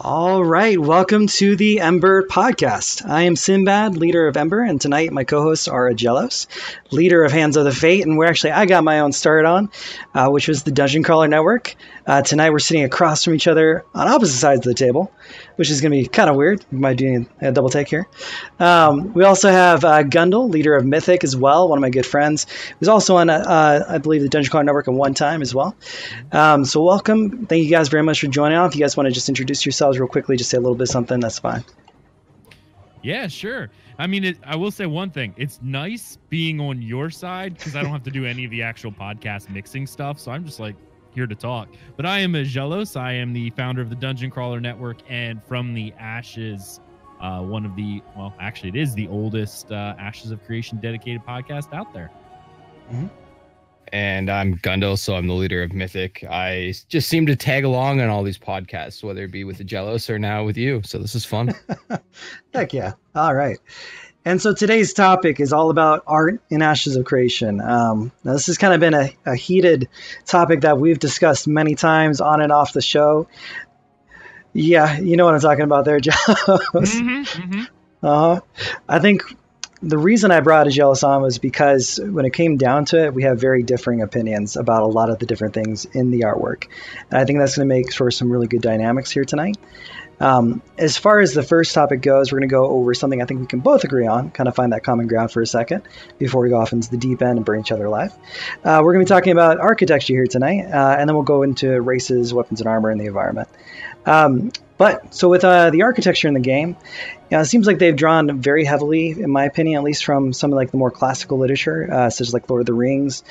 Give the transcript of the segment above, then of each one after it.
All right, welcome to the Ember podcast. I am Sinbad, leader of Ember, and tonight my co-hosts are Aggelos, leader of Hands of the Fate, and I got my own start on, which was the Dungeon Crawler Network. Tonight we're sitting across from each other on opposite sides of the table, which is going to be kind of weird. We might do a double take here. We also have Gundel, leader of Mythic as well, one of my good friends, who's also on, I believe, the Dungeon Crawler Network at one time as well. So welcome. Thank you guys very much for joining on. If you guys want to just introduce yourselves real quickly, just say a little bit of something, that's fine. Yeah, sure. I mean, I will say one thing. It's nice being on your side because I don't have to do any of the actual podcast mixing stuff. So I'm just like here to talk. But I am Aggelos. I am the founder of the Dungeon Crawler Network, and from the Ashes, one of the, well, actually it is the oldest Ashes of Creation dedicated podcast out there. Mm-hmm. And I'm Gundel, so I'm the leader of Mythic. I just seem to tag along on all these podcasts, whether it be with Aggelos or now with you. So this is fun. Heck yeah. All right. And so today's topic is all about art in Ashes of Creation. Now this has kind of been a heated topic that we've discussed many times on and off the show. Yeah, you know what I'm talking about there, Aggelos. I think the reason I brought Aggelos on was because when it came down to it, we have very differing opinions about a lot of the different things in the artwork. And I think that's going to make for some really good dynamics here tonight. As far as the first topic goes, we're going to go over something I think we can both agree on, kind of find that common ground for a second before we go off into the deep end and burn each other alive. We're going to be talking about architecture here tonight, and then we'll go into races, weapons and armor, and the environment. So with the architecture in the game, it seems like they've drawn very heavily, in my opinion, at least from some of like the more classical literature, such as like Lord of the Rings,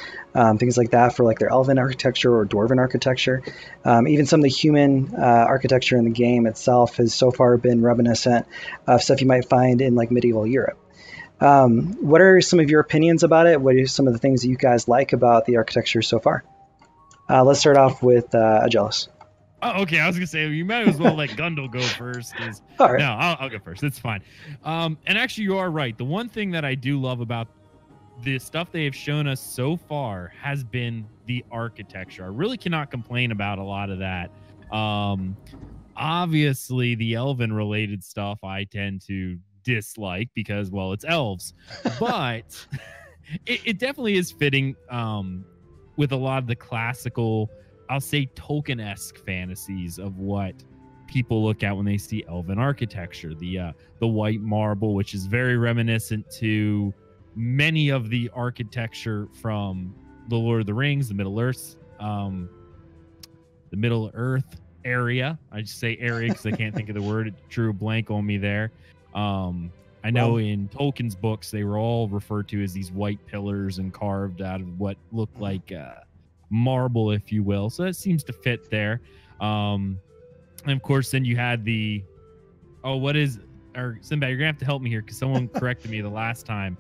things like that for like their elven architecture or dwarven architecture. Even some of the human architecture in the game itself has so far been reminiscent of stuff you might find in like medieval Europe. What are some of your opinions about it? What are some of the things that you guys like about the architecture so far? Let's start off with Aggelos. Oh, okay. I was gonna say you might as well let Gundel go first. All right. No, I'll go first. It's fine. And actually, you are right. The one thing that I do love about the stuff they have shown us so far has been the architecture. I really cannot complain about a lot of that. Obviously, the elven related stuff I tend to dislike because, well, it's elves. But it definitely is fitting with a lot of the classical, I'll say, Tolkien-esque fantasies of what people look at when they see elven architecture. The white marble, which is very reminiscent to many of the architecture from the Lord of the Rings, the Middle Earth area. I just say area because I can't think of the word. It drew a blank on me there. I know in Tolkien's books, they were all referred to as these white pillars and carved out of what looked like marble, if you will. So that seems to fit there. And of course, then you had Sinbad, you're gonna have to help me here because someone corrected me the last time.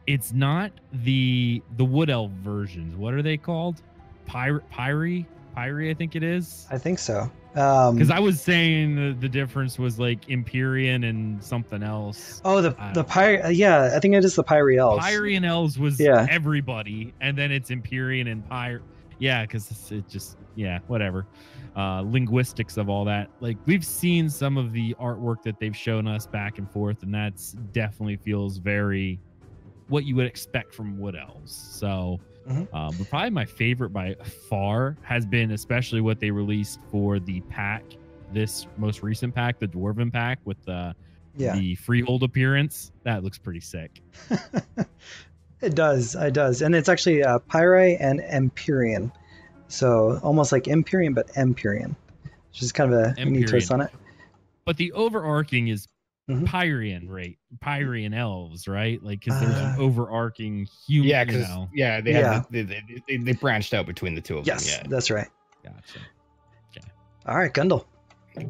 It's not the wood elf versions. What are they called? Pyri, I think it is. I think so. Because I was saying the difference was like Empyrean and something else. Oh, the Pyre. Yeah, I think it is the Pyre elves. Pyrean elves was everybody, and then it's Empyrean and Pyre. Yeah, because it just, whatever. Linguistics of all that. Like, we've seen some of the artwork that they've shown us back and forth, and that's definitely feels very what you would expect from wood elves. So, but probably my favorite by far has been especially what they released for the pack, this most recent pack, the Dwarven pack with the freehold appearance. That looks pretty sick. It does. And it's actually Pyre and Empyrean. So almost like Empyrean, but Empyrean, which is kind of a neat twist on it. But the overarching is Pyrean, right? Pyrean elves, right? Like, because there's an overarching human. Yeah, because they branched out between the two of them. Yes, that's right. Gotcha. Okay. All right, Gundel.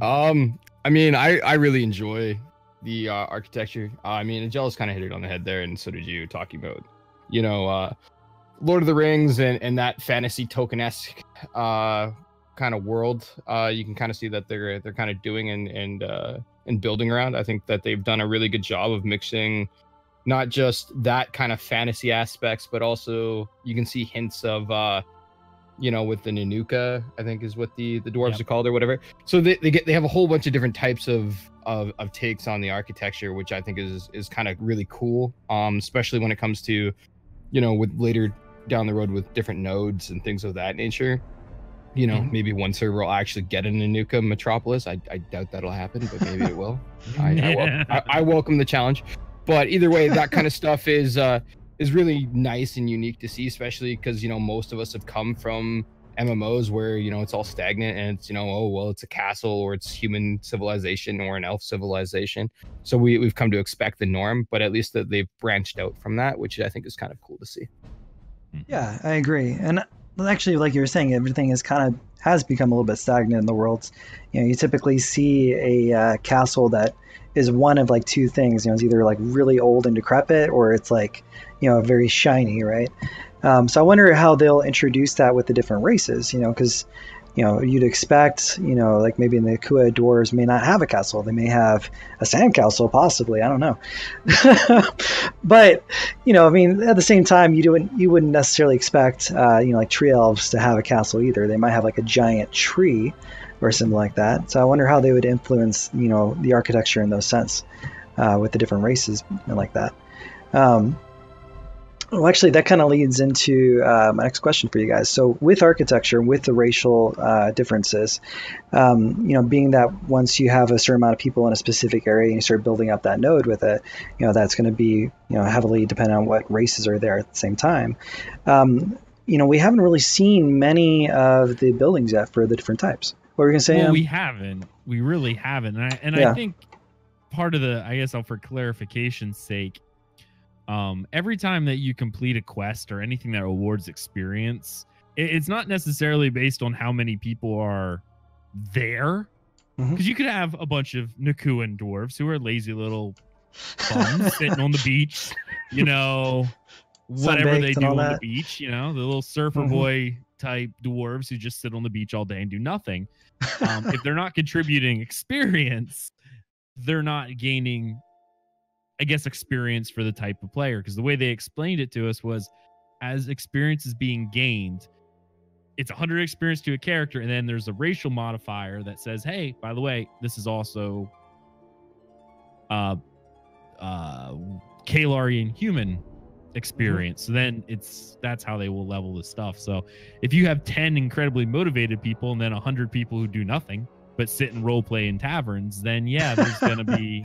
I mean, I really enjoy the architecture. I mean, Aggelos kind of hit it on the head there, and so did you, talking about, Lord of the Rings and that fantasy Tolkien-esque kind of world. You can kind of see that they're kind of doing and building around. I think that they've done a really good job of mixing not just that kind of fantasy aspects, but also you can see hints of you know, with the Nanuka, I think is what the dwarves are called or whatever. So they have a whole bunch of different types of takes on the architecture, which I think is kind of really cool. Especially when it comes to, you know, with later down the road with different nodes and things of that nature. You know, maybe one server will actually get a Nanuka Metropolis. I doubt that'll happen, but maybe it will. I welcome the challenge. But either way, that kind of stuff is really nice and unique to see, especially because, you know, most of us have come from MMOs where, you know, it's all stagnant and it's, you know, oh, well, it's a castle or it's human civilization or an elf civilization. So we've come to expect the norm, but at least that they've branched out from that, which I think is kind of cool to see. Yeah, I agree. And actually, like you were saying, everything has become a little bit stagnant in the worlds. You know, you typically see a castle that is one of like two things. You know, it's either like really old and decrepit, or it's like, you know, very shiny, right? So I wonder how they'll introduce that with the different races. You know, because, you know, you'd expect, you know, like maybe in the Kua dwarves may not have a castle. They may have a sand castle, possibly. I don't know. But, you know, I mean, at the same time, you wouldn't necessarily expect, you know, like tree elves to have a castle either. They might have like a giant tree or something like that. So I wonder how they would influence, you know, the architecture in those sense with the different races and like that. Well, actually, that kind of leads into my next question for you guys. So with architecture, with the racial differences, you know, being that once you have a certain amount of people in a specific area and you start building up that node with it, you know, that's going to be, you know, heavily dependent on what races are there at the same time. You know, we haven't really seen many of the buildings yet for the different types. What were you going to say? Well, we haven't. We really haven't. And I think part of the, I guess, for clarification's sake, every time that you complete a quest or anything that awards experience, it's not necessarily based on how many people are there, because you could have a bunch of Nakuan dwarves who are lazy little bums sitting on the beach, you know, whatever they do on the beach, you know, the little surfer boy type dwarves who just sit on the beach all day and do nothing. If they're not contributing experience, they're not gaining, I guess, experience for the type of player, because the way they explained it to us was, as experience is being gained, it's 100 experience to a character, and then there's a racial modifier that says, hey, by the way, this is also Kalarian human experience. So then that's how they will level the stuff. So if you have 10 incredibly motivated people and then 100 people who do nothing but sit and role play in taverns, then yeah, there's gonna be,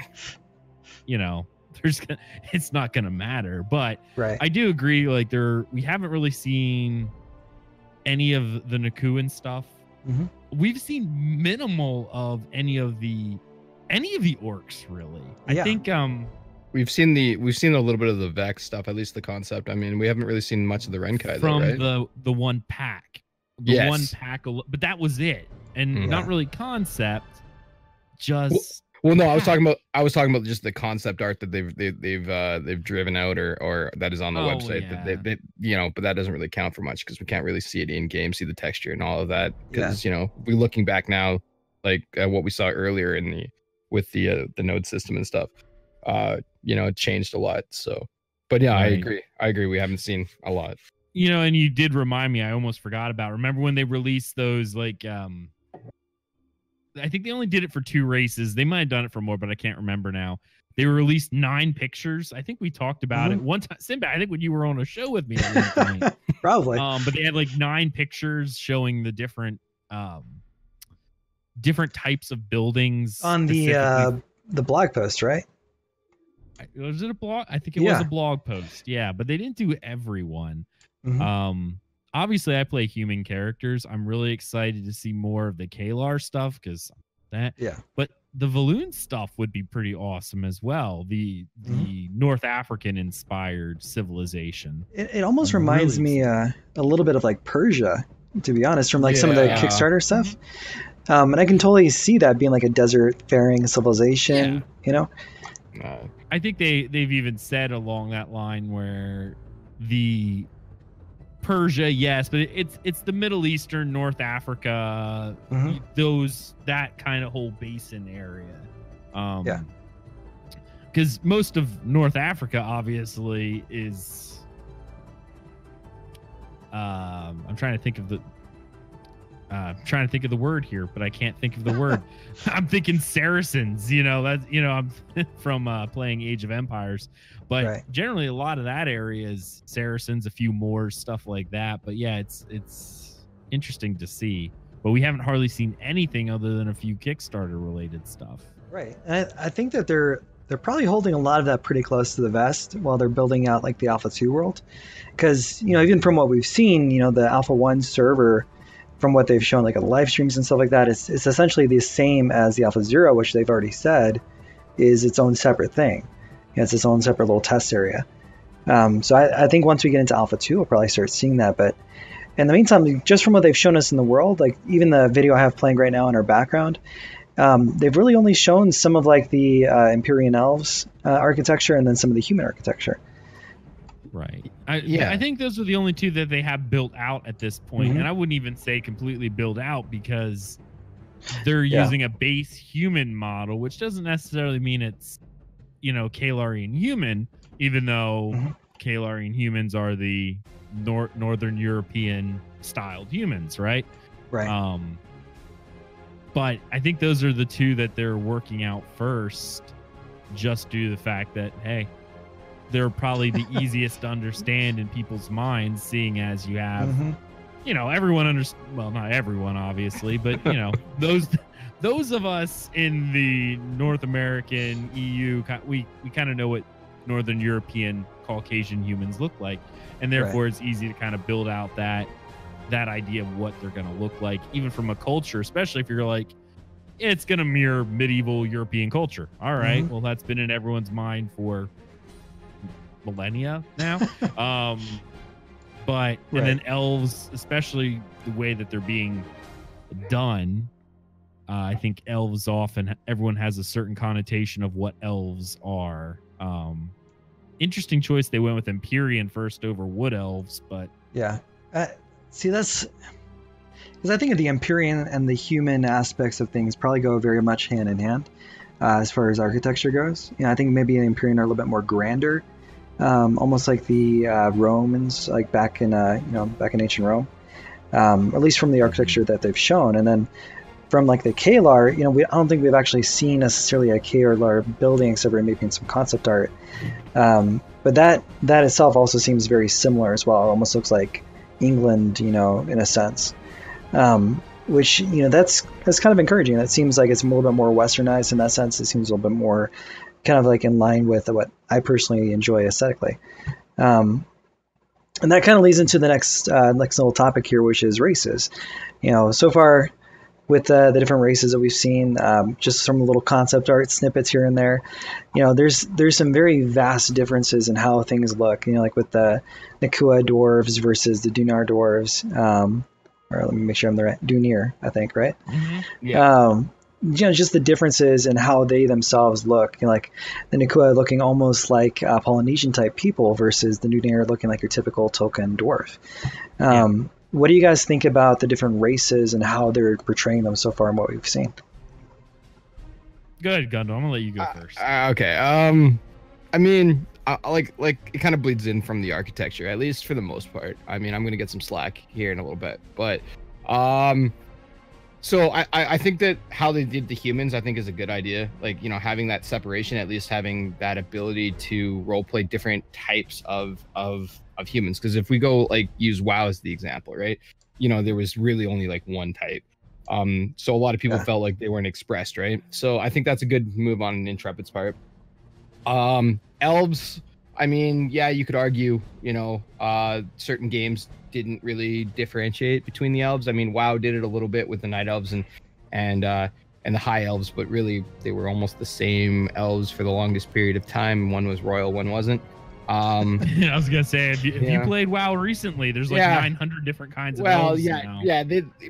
you know, it's not gonna matter. But I do agree, like, we haven't really seen any of the Nakuan stuff. We've seen minimal of any of the orcs, really. I think we've seen a little bit of the Vex stuff, at least the concept. I mean, we haven't really seen much of the Renkai from though, right? the one pack. One pack, but that was it, and not really concept. Just well, no, I was talking about just the concept art that they've driven out or that is on the website. That they you know, but that doesn't really count for much because we can't really see it in game, see the texture and all of that. Because you know, we're looking back now, like what we saw earlier with the node system and stuff. You know, it changed a lot. So, but yeah, I agree. We haven't seen a lot. You know, and you did remind me, I almost forgot about. Remember when they released those, like, I think they only did it for 2 races. They might have done it for more, but I can't remember now. They released 9 pictures. I think we talked about it one time. Simba, I think when you were on a show with me at one point. Probably. But they had like 9 pictures showing the different types of buildings on the blog post, right? Was it a blog? I think it was a blog post. Yeah, but they didn't do everyone. Obviously, I play human characters. I'm really excited to see more of the Kalar stuff because that. Yeah. But the Valoon stuff would be pretty awesome as well. The North African inspired civilization. It almost reminds me a little bit of like Persia, to be honest, from like some of the Kickstarter stuff. And I can totally see that being like a desert faring civilization. You know. I think they've even said along that line where the Persia, yes, but it's the Middle Eastern, North Africa, that kind of whole basin area. Because most of North Africa obviously is I'm trying to think of trying to think of the word here, but I can't think of the word. I'm thinking Saracens, I'm from playing Age of Empires, but generally a lot of that area is Saracens, a few more stuff like that. But yeah, it's interesting to see, but we haven't hardly seen anything other than a few Kickstarter related stuff. Right. And I think that they're probably holding a lot of that pretty close to the vest while they're building out like the Alpha 2 world. Because, even from what we've seen, the Alpha 1 server, from what they've shown, like on the live streams and stuff like that, it's essentially the same as the Alpha 0, which they've already said is its own separate thing. It's its own separate little test area. So I think once we get into Alpha 2, we'll probably start seeing that. But in the meantime, just from what they've shown us in the world, like even the video I have playing right now in our background, they've really only shown some of like the Empyrean Elves architecture and then some of the human architecture. Right. I think those are the only two that they have built out at this point. Mm-hmm. And I wouldn't even say completely built out because they're using a base human model, which doesn't necessarily mean it's, Kalarian human, even though Kalarian humans are the Northern European styled humans, right? Right. But I think those are the two that they're working out first, just due to the fact that, hey, they're probably the easiest to understand in people's minds, seeing as you have, everyone well, not everyone, obviously, but, those of us in the North American EU, we kind of know what Northern European Caucasian humans look like. And therefore it's easy to kind of build out that idea of what they're going to look like, even from a culture, especially if you're like, it's going to mirror medieval European culture. All right. Well, that's been in everyone's mind for millennia now. And then elves, especially the way that they're being done, I think elves everyone has a certain connotation of what elves are. Interesting choice. They went with Empyrean first over wood elves, but see, that's because I think the Empyrean and the human aspects of things probably go very much hand in hand as far as architecture goes. I think maybe the Empyrean are a little bit more grander, almost like the Romans, like back in ancient Rome, at least from the architecture that they've shown. And then from like the Kalar, I don't think we've actually seen necessarily a Kalar building except for maybe in some concept art. But that itself also seems very similar as well. It almost looks like England, in a sense, which, that's kind of encouraging. That seems like it's a little bit more westernized in that sense. It seems a little bit more kind of like in line with what I personally enjoy aesthetically. And that kind of leads into the next little topic here, which is races. So far with the different races that we've seen, just some little concept art snippets here and there, there's some very vast differences in how things look, like with the Nakua dwarves versus the Dunar dwarves, or let me make sure I'm the right, Dunir, I think, right? Yeah. Just the differences in how they themselves look, like the Nakua looking almost like Polynesian type people versus the Dunir looking like your typical Tolkien dwarf. What do you guys think about the different races and how they're portraying them so far in what we've seen? Go ahead, Gundel. I'm gonna let you go first. Okay. I mean, like it kind of bleeds in from the architecture, at least for the most part. I mean, I'm gonna get some slack here in a little bit, but so I think that how they did the humans, I think, is a good idea. Like, having that separation, at least having that ability to role play different types of humans. Because if we go like use WoW as the example, right? There was really only like one type. So a lot of people felt like they weren't expressed, right? So I think that's a good move on Intrepid's part. Elves, I mean, yeah, you could argue, certain games didn't really differentiate between the elves. I mean, WoW did it a little bit with the night elves and the high elves, but really they were almost the same elves for the longest period of time. One was royal, one wasn't. I was gonna say, if you played WoW recently, there's like 900 different kinds of elves.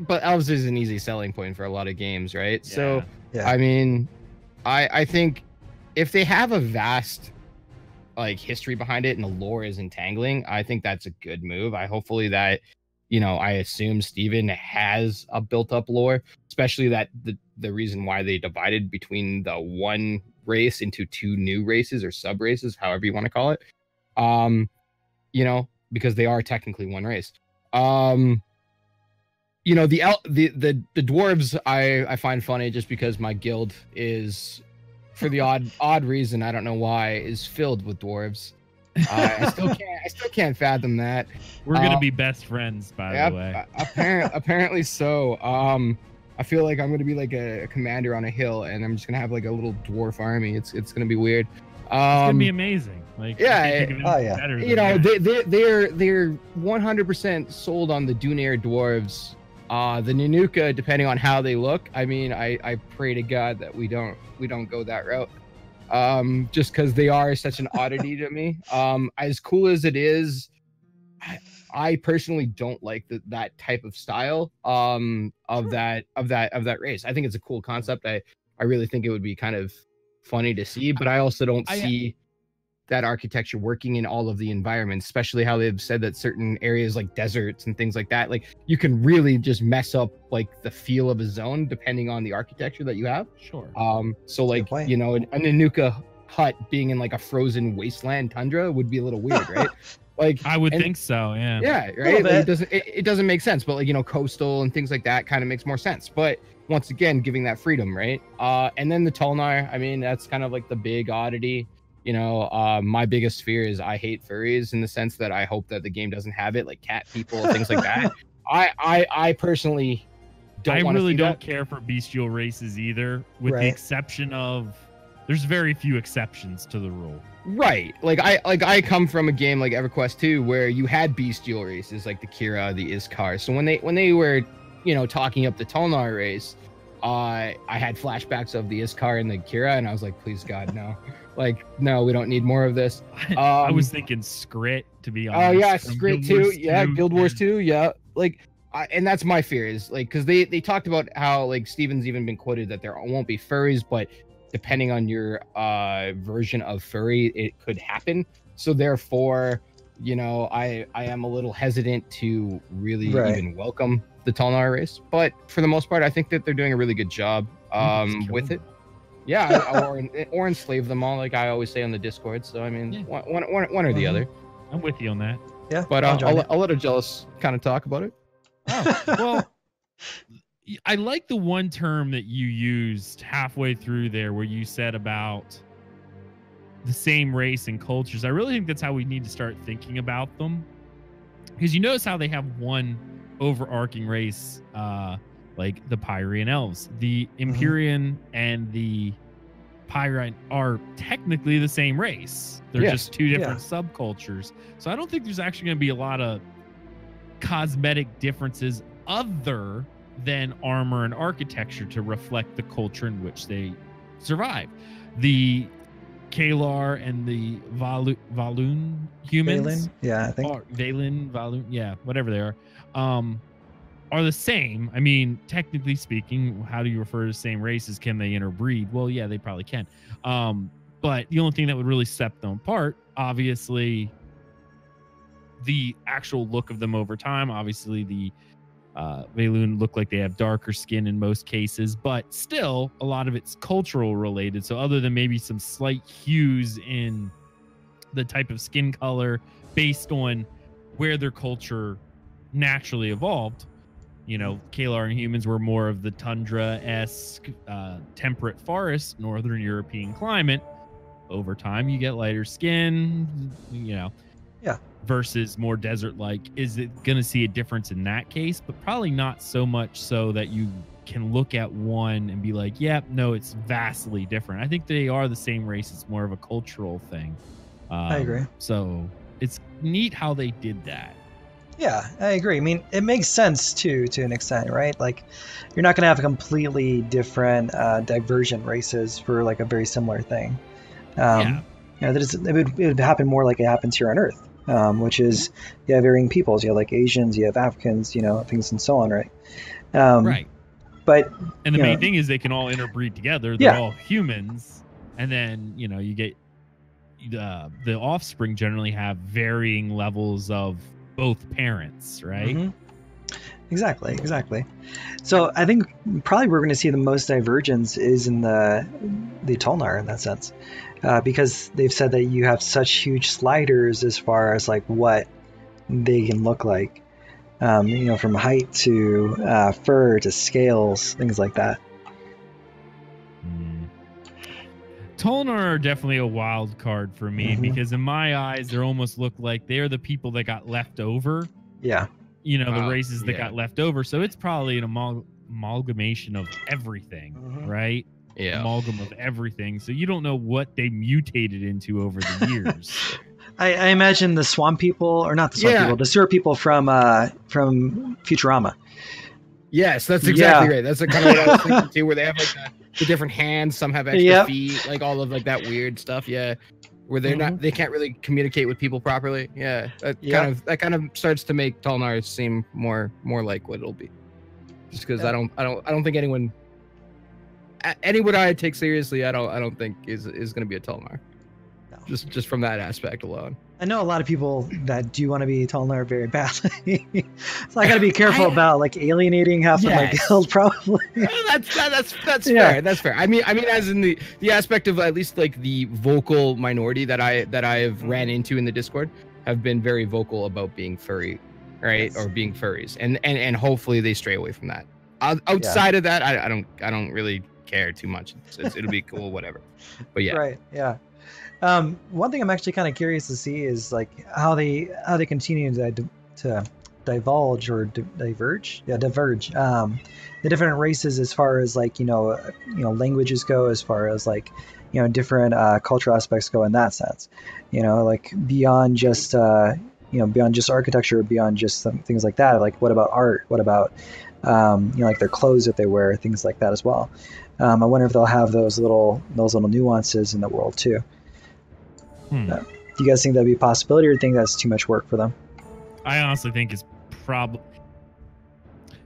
But elves is an easy selling point for a lot of games, right? So I mean, I think if they have a vast like history behind it and the lore is entangling, I think that's a good move. Hopefully that, I assume Steven has a built up lore, especially that the reason why they divided between the one race into two new races or sub races, however you want to call it. Because they are technically one race. you know, the dwarves I find funny just because my guild is, for the odd reason, I don't know why, is filled with dwarves. I still can't fathom that. We're gonna be best friends, by the way. Apparently so. I feel like I'm gonna be like a commander on a hill, and I'm just gonna have like a little dwarf army. It's gonna be weird. It's gonna be amazing. Like, yeah, you know, they're 100% sold on the Dunair dwarves. The Nanuka, depending on how they look, I mean, I pray to God that we don't go that route. Just because they are such an oddity to me. As cool as it is, I personally don't like that type of style of that race. I think it's a cool concept. I really think it would be kind of funny to see, but I also don't see that architecture working in all of the environments, especially how they've said that certain areas like deserts and things like that, like you can really just mess up like the feel of a zone depending on the architecture that you have. Sure. So like, you know, a Nanuka hut being in like a frozen wasteland tundra would be a little weird, right? Like I would think so, yeah. Yeah, right. Like, it doesn't make sense, but like, you know, coastal and things like that kind of makes more sense. But once again, giving that freedom, right? And then the Tolnar, I mean, that's kind of like the big oddity. You know, my biggest fear is I hate furries in the sense that I hope that the game doesn't have it, like cat people, things like that. I personally don't. I really don't care for bestial races either, with the exception of there's very few exceptions to the rule. Right. Like I come from a game like EverQuest 2 where you had bestial races like the Kira, the Iskar. So when they were, you know, talking up the Tolnar race, I had flashbacks of the Iskar and the Kira, and I was like, please God, no. Like, no, we don't need more of this. I was thinking Skrit, to be honest. Oh yeah, Skrit 2. Yeah, Guild Wars 2. Yeah. Like, and that's my fear is like, because they talked about how like Steven's even been quoted that there won't be furries, but depending on your version of furry, it could happen. So therefore, you know, I am a little hesitant to really even welcome the Tolnar race. But for the most part, I think that they're doing a really good job with it. Yeah, or enslave them all, like I always say on the Discord. So I mean, one or the other. I'm with you on that. Yeah, but I'll let Aggelos kind of talk about it. Oh, well, I like the one term that you used halfway through there, where you said about the same race and cultures. I really think that's how we need to start thinking about them, because you notice how they have one overarching race. Like the Pyrian elves, the Empyrean and the Pyrite are technically the same race. They're just two different subcultures. So I don't think there's actually going to be a lot of cosmetic differences other than armor and architecture to reflect the culture in which they survive. The Kalar and the Valoon humans, Valoon, whatever they are the same. I mean, technically speaking, how do you refer to the same races? Can they interbreed? Well, yeah, they probably can. But the only thing that would really set them apart, obviously, the actual look of them over time. Obviously, the Valoon look like they have darker skin in most cases, but still, a lot of it's cultural related. So other than maybe some slight hues in the type of skin color based on where their culture naturally evolved, you know, Kalar and humans were more of the tundra-esque, temperate forest, northern European climate. Over time, you get lighter skin, you know, versus more desert-like. Is it going to see a difference in that case? But probably not so much so that you can look at one and be like, yeah, no, it's vastly different. I think they are the same race. It's more of a cultural thing. I agree. So it's neat how they did that. Yeah, I agree. I mean, it makes sense too, to an extent, right? Like, you're not going to have completely different divergent races for like a very similar thing. You know, it would happen more like it happens here on Earth, which is you have varying peoples. You have like Asians, you have Africans, you know, things and so on, right? Right. But and the main thing is they can all interbreed together. They're all humans, and then you know you get the offspring generally have varying levels of both parents, right? Mm-hmm. Exactly. So I think probably we're going to see the most divergence is in the Tolnar in that sense, because they've said that you have such huge sliders as far as like what they can look like. From height to fur to scales, things like that. Tolnar are definitely a wild card for me because in my eyes, they almost look like they're the people that got left over. Yeah. The races that got left over. So it's probably an amalgamation of everything, right? Yeah. Amalgam of everything. So you don't know what they mutated into over the years. I imagine the swamp people, or not the swamp people, the sewer people from Futurama. Yes, that's exactly right. That's kind of what I was thinking too, where they have like the different hands, some have extra feet, like all of like that weird stuff. Yeah, where they're not, they can't really communicate with people properly. Yeah, that kind of starts to make Tolnar seem more like what it'll be. Just because I don't think anyone I take seriously, I don't think is going to be a Tolnar. No. Just from that aspect alone. I know a lot of people that do want to be Tolnar very badly, so I got to be careful about like alienating half of my guild, probably. That's fair. That's fair. I mean, as in the aspect of at least like the vocal minority that I have ran into in the Discord have been very vocal about being furry, right, or being furries, and hopefully they stray away from that. Outside of that, I don't really care too much. It'll be cool, whatever. But yeah, right, yeah. One thing I'm actually kind of curious to see is like how they continue to divulge or diverge. Yeah, diverge. The different races as far as like languages go, as far as like different cultural aspects go in that sense. Like beyond just beyond just architecture, beyond just things like that. Like what about art? What about like their clothes that they wear, things like that as well. I wonder if they'll have those little nuances in the world too. Do you guys think that'd be a possibility, or do you think that's too much work for them? I honestly think it's probably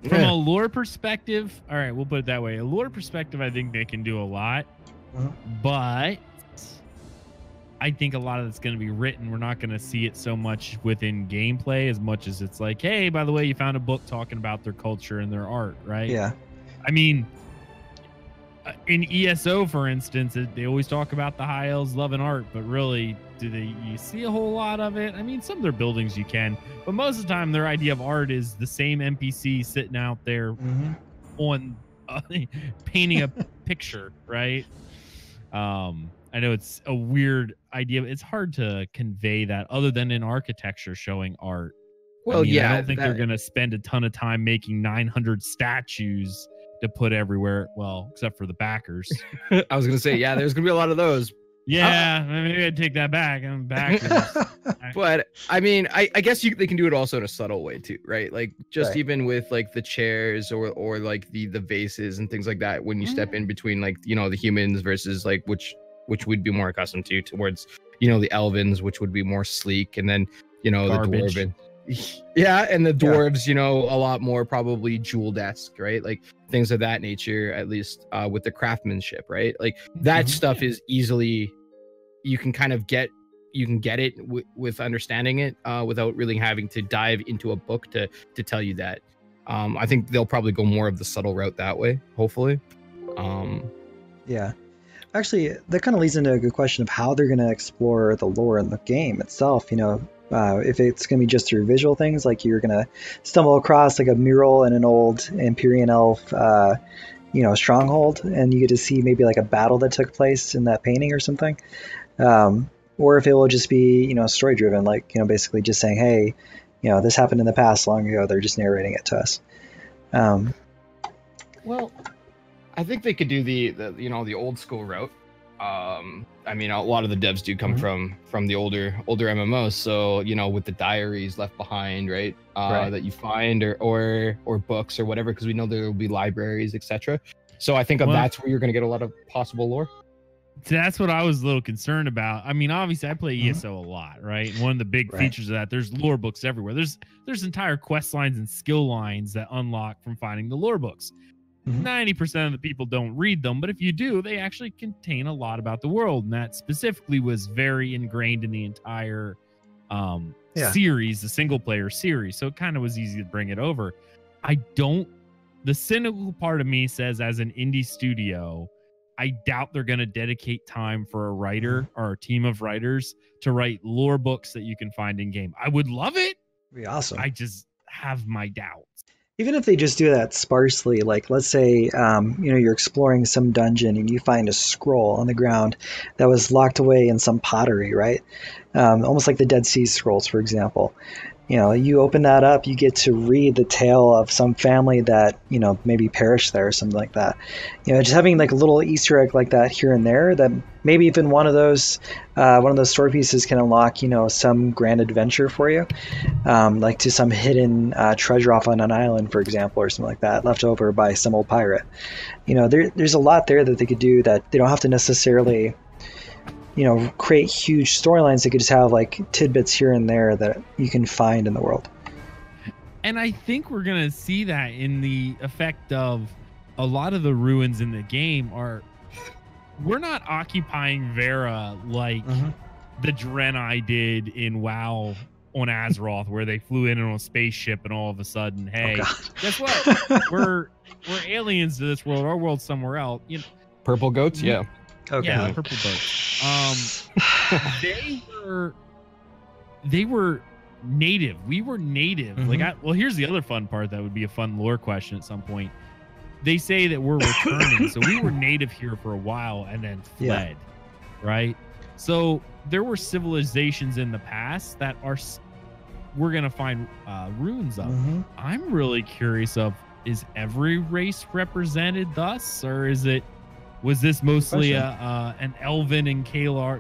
from a lore perspective. All right, we'll put it that way. A lore perspective, I think they can do a lot, but I think a lot of it's going to be written. We're not going to see it so much within gameplay as much as it's like, hey, by the way, you found a book talking about their culture and their art, right? Yeah. I mean, in ESO, for instance, they always talk about the high elves loving art, but really, you see a whole lot of it? I mean, some of their buildings you can, but most of the time their idea of art is the same NPC sitting out there on painting a picture, right? I know it's a weird idea, but it's hard to convey that other than in architecture showing art. Well, I don't think they're going to spend a ton of time making 900 statues to put everywhere, well, except for the backers. I was gonna say, there's gonna be a lot of those. Yeah, maybe I'd take that back. I'm backers. But I mean, I guess they can do it also in a subtle way too, right? Like just even with like the chairs or like the vases and things like that. When you step in between like the humans versus like which we'd be more accustomed to towards the elvins, which would be more sleek, and then the dwarven. Yeah, and the dwarves, a lot more probably jewel-esque, right? Like things of that nature, at least with the craftsmanship, right? Like that stuff is easily, you can kind of get it with understanding it without really having to dive into a book to tell you that. I think they'll probably go more of the subtle route that way, hopefully. Yeah. Actually, that kind of leads into a good question of how they're going to explore the lore in the game itself, if it's going to be just through visual things, like you're going to stumble across like a mural in an old Empyrean elf, stronghold, and you get to see maybe like a battle that took place in that painting or something. Or if it will just be, story driven, like, basically just saying, hey, this happened in the past long ago. They're just narrating it to us. Well, I think they could do the old school route. I mean, a lot of the devs do come from the older MMOs, so with the diaries left behind, right? That you find or books or whatever, because we know there will be libraries, etc. So I think that's where you're going to get a lot of possible lore. That's what I was a little concerned about. I mean, obviously I play ESO a lot, right? And one of the big features of that, there's lore books everywhere. There's entire quest lines and skill lines that unlock from finding the lore books. 90% of the people don't read them, but if you do, they actually contain a lot about the world, and that specifically was very ingrained in the entire series, the single player series, so it kind of was easy to bring it over. The cynical part of me says, as an indie studio, I doubt they're going to dedicate time for a writer or a team of writers to write lore books that you can find in game. I would love it. It'd be awesome. have my doubts. Even if they just do that sparsely, like let's say you're exploring some dungeon and you find a scroll on the ground that was locked away in some pottery, right? Almost like the Dead Sea Scrolls, for example. You open that up, you get to read the tale of some family that maybe perished there or something like that. Just having like a little Easter egg like that here and there, that maybe even one of those story pieces can unlock some grand adventure for you, like to some hidden treasure off on an island, for example, or something like that, left over by some old pirate. There's a lot there that they could do that they don't have to necessarily create huge storylines. They could just have like tidbits here and there that you can find in the world. And I think we're going to see that in the effect of a lot of the ruins in the game we're not occupying Vera like the Draenei did in WoW on Azeroth, where they flew in on a spaceship and all of a sudden, hey, guess what? we're aliens to this world. Our world's somewhere else. Purple goats, yeah. Okay. Yeah, purple boats. They were native. We were native. Well, here's the other fun part that would be a fun lore question at some point. They say that we're returning, so we were native here for a while and then fled, right? So there were civilizations in the past that we're gonna find ruins of. I'm really curious of, is every race represented thus, or was this mostly an elven and Kalar,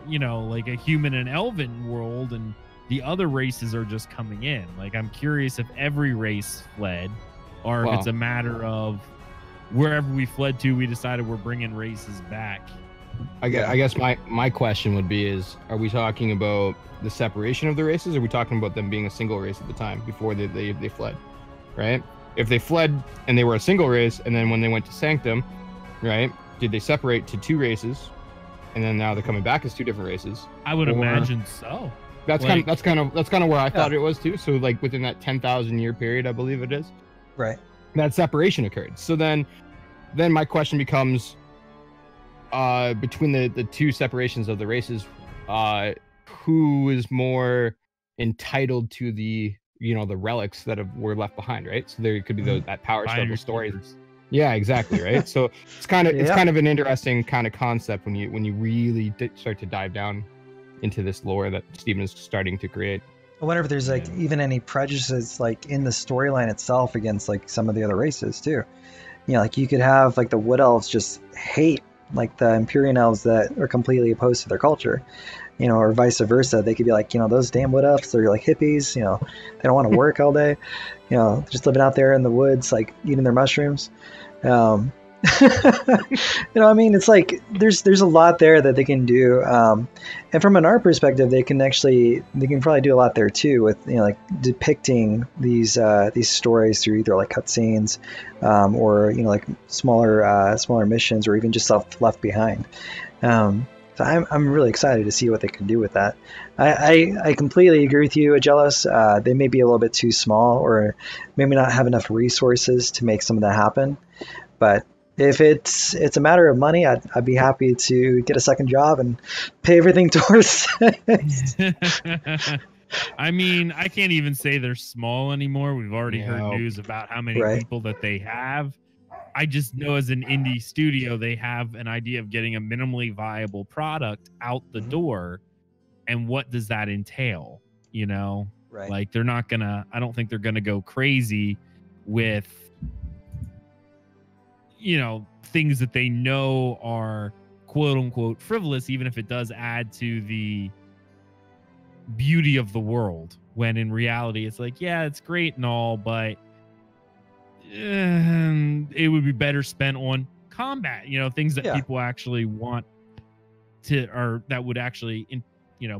like a human and elven world, and the other races are just coming in? Like, I'm curious if every race fled, or if it's a matter of wherever we fled to, we decided we're bringing races back. I guess my question would be are we talking about the separation of the races, or are we talking about them being a single race at the time before they fled, right? If they fled and they were a single race, and then when they went to Sanctum, right, did they separate to two races, and then now they're coming back as two different races? I would imagine so. That's kind of where I thought it was too. So like within that 10,000 year period, I believe it is. Right. That separation occurred. So then my question becomes, between the two separations of the races, who is more entitled to the the relics that were left behind, right? So there could be that power struggle story. Yeah, exactly, right. So it's kind of an interesting kind of concept when you really start to dive down into this lore that Steven is starting to create. I wonder if there's like even any prejudices like in the storyline itself against like some of the other races too. Like you could have like the Wood Elves just hate like the Empyrean Elves that are completely opposed to their culture, or vice versa. They could be like, those damn Wood Elves, they're like hippies, they don't want to work all day, just living out there in the woods, like eating their mushrooms. I mean, it's like there's a lot there that they can do, and from an art perspective, they can probably do a lot there too with like depicting these stories through either like cutscenes, or like smaller missions, or even just stuff left behind. So I'm really excited to see what they can do with that. I completely agree with you, Aggelos. They may be a little bit too small, or maybe not have enough resources to make some of that happen, but if it's a matter of money, I'd be happy to get a second job and pay everything towards it. I mean, I can't even say they're small anymore. We've already heard news about how many people that they have. I just know as an indie studio, they have an idea of getting a minimally viable product out the door. And what does that entail? Right. Like I don't think they're going to go crazy with things that they know are quote unquote frivolous, even if it does add to the beauty of the world, when in reality it's like, yeah, it's great and all, but it would be better spent on combat, things that people actually want to, or that would actually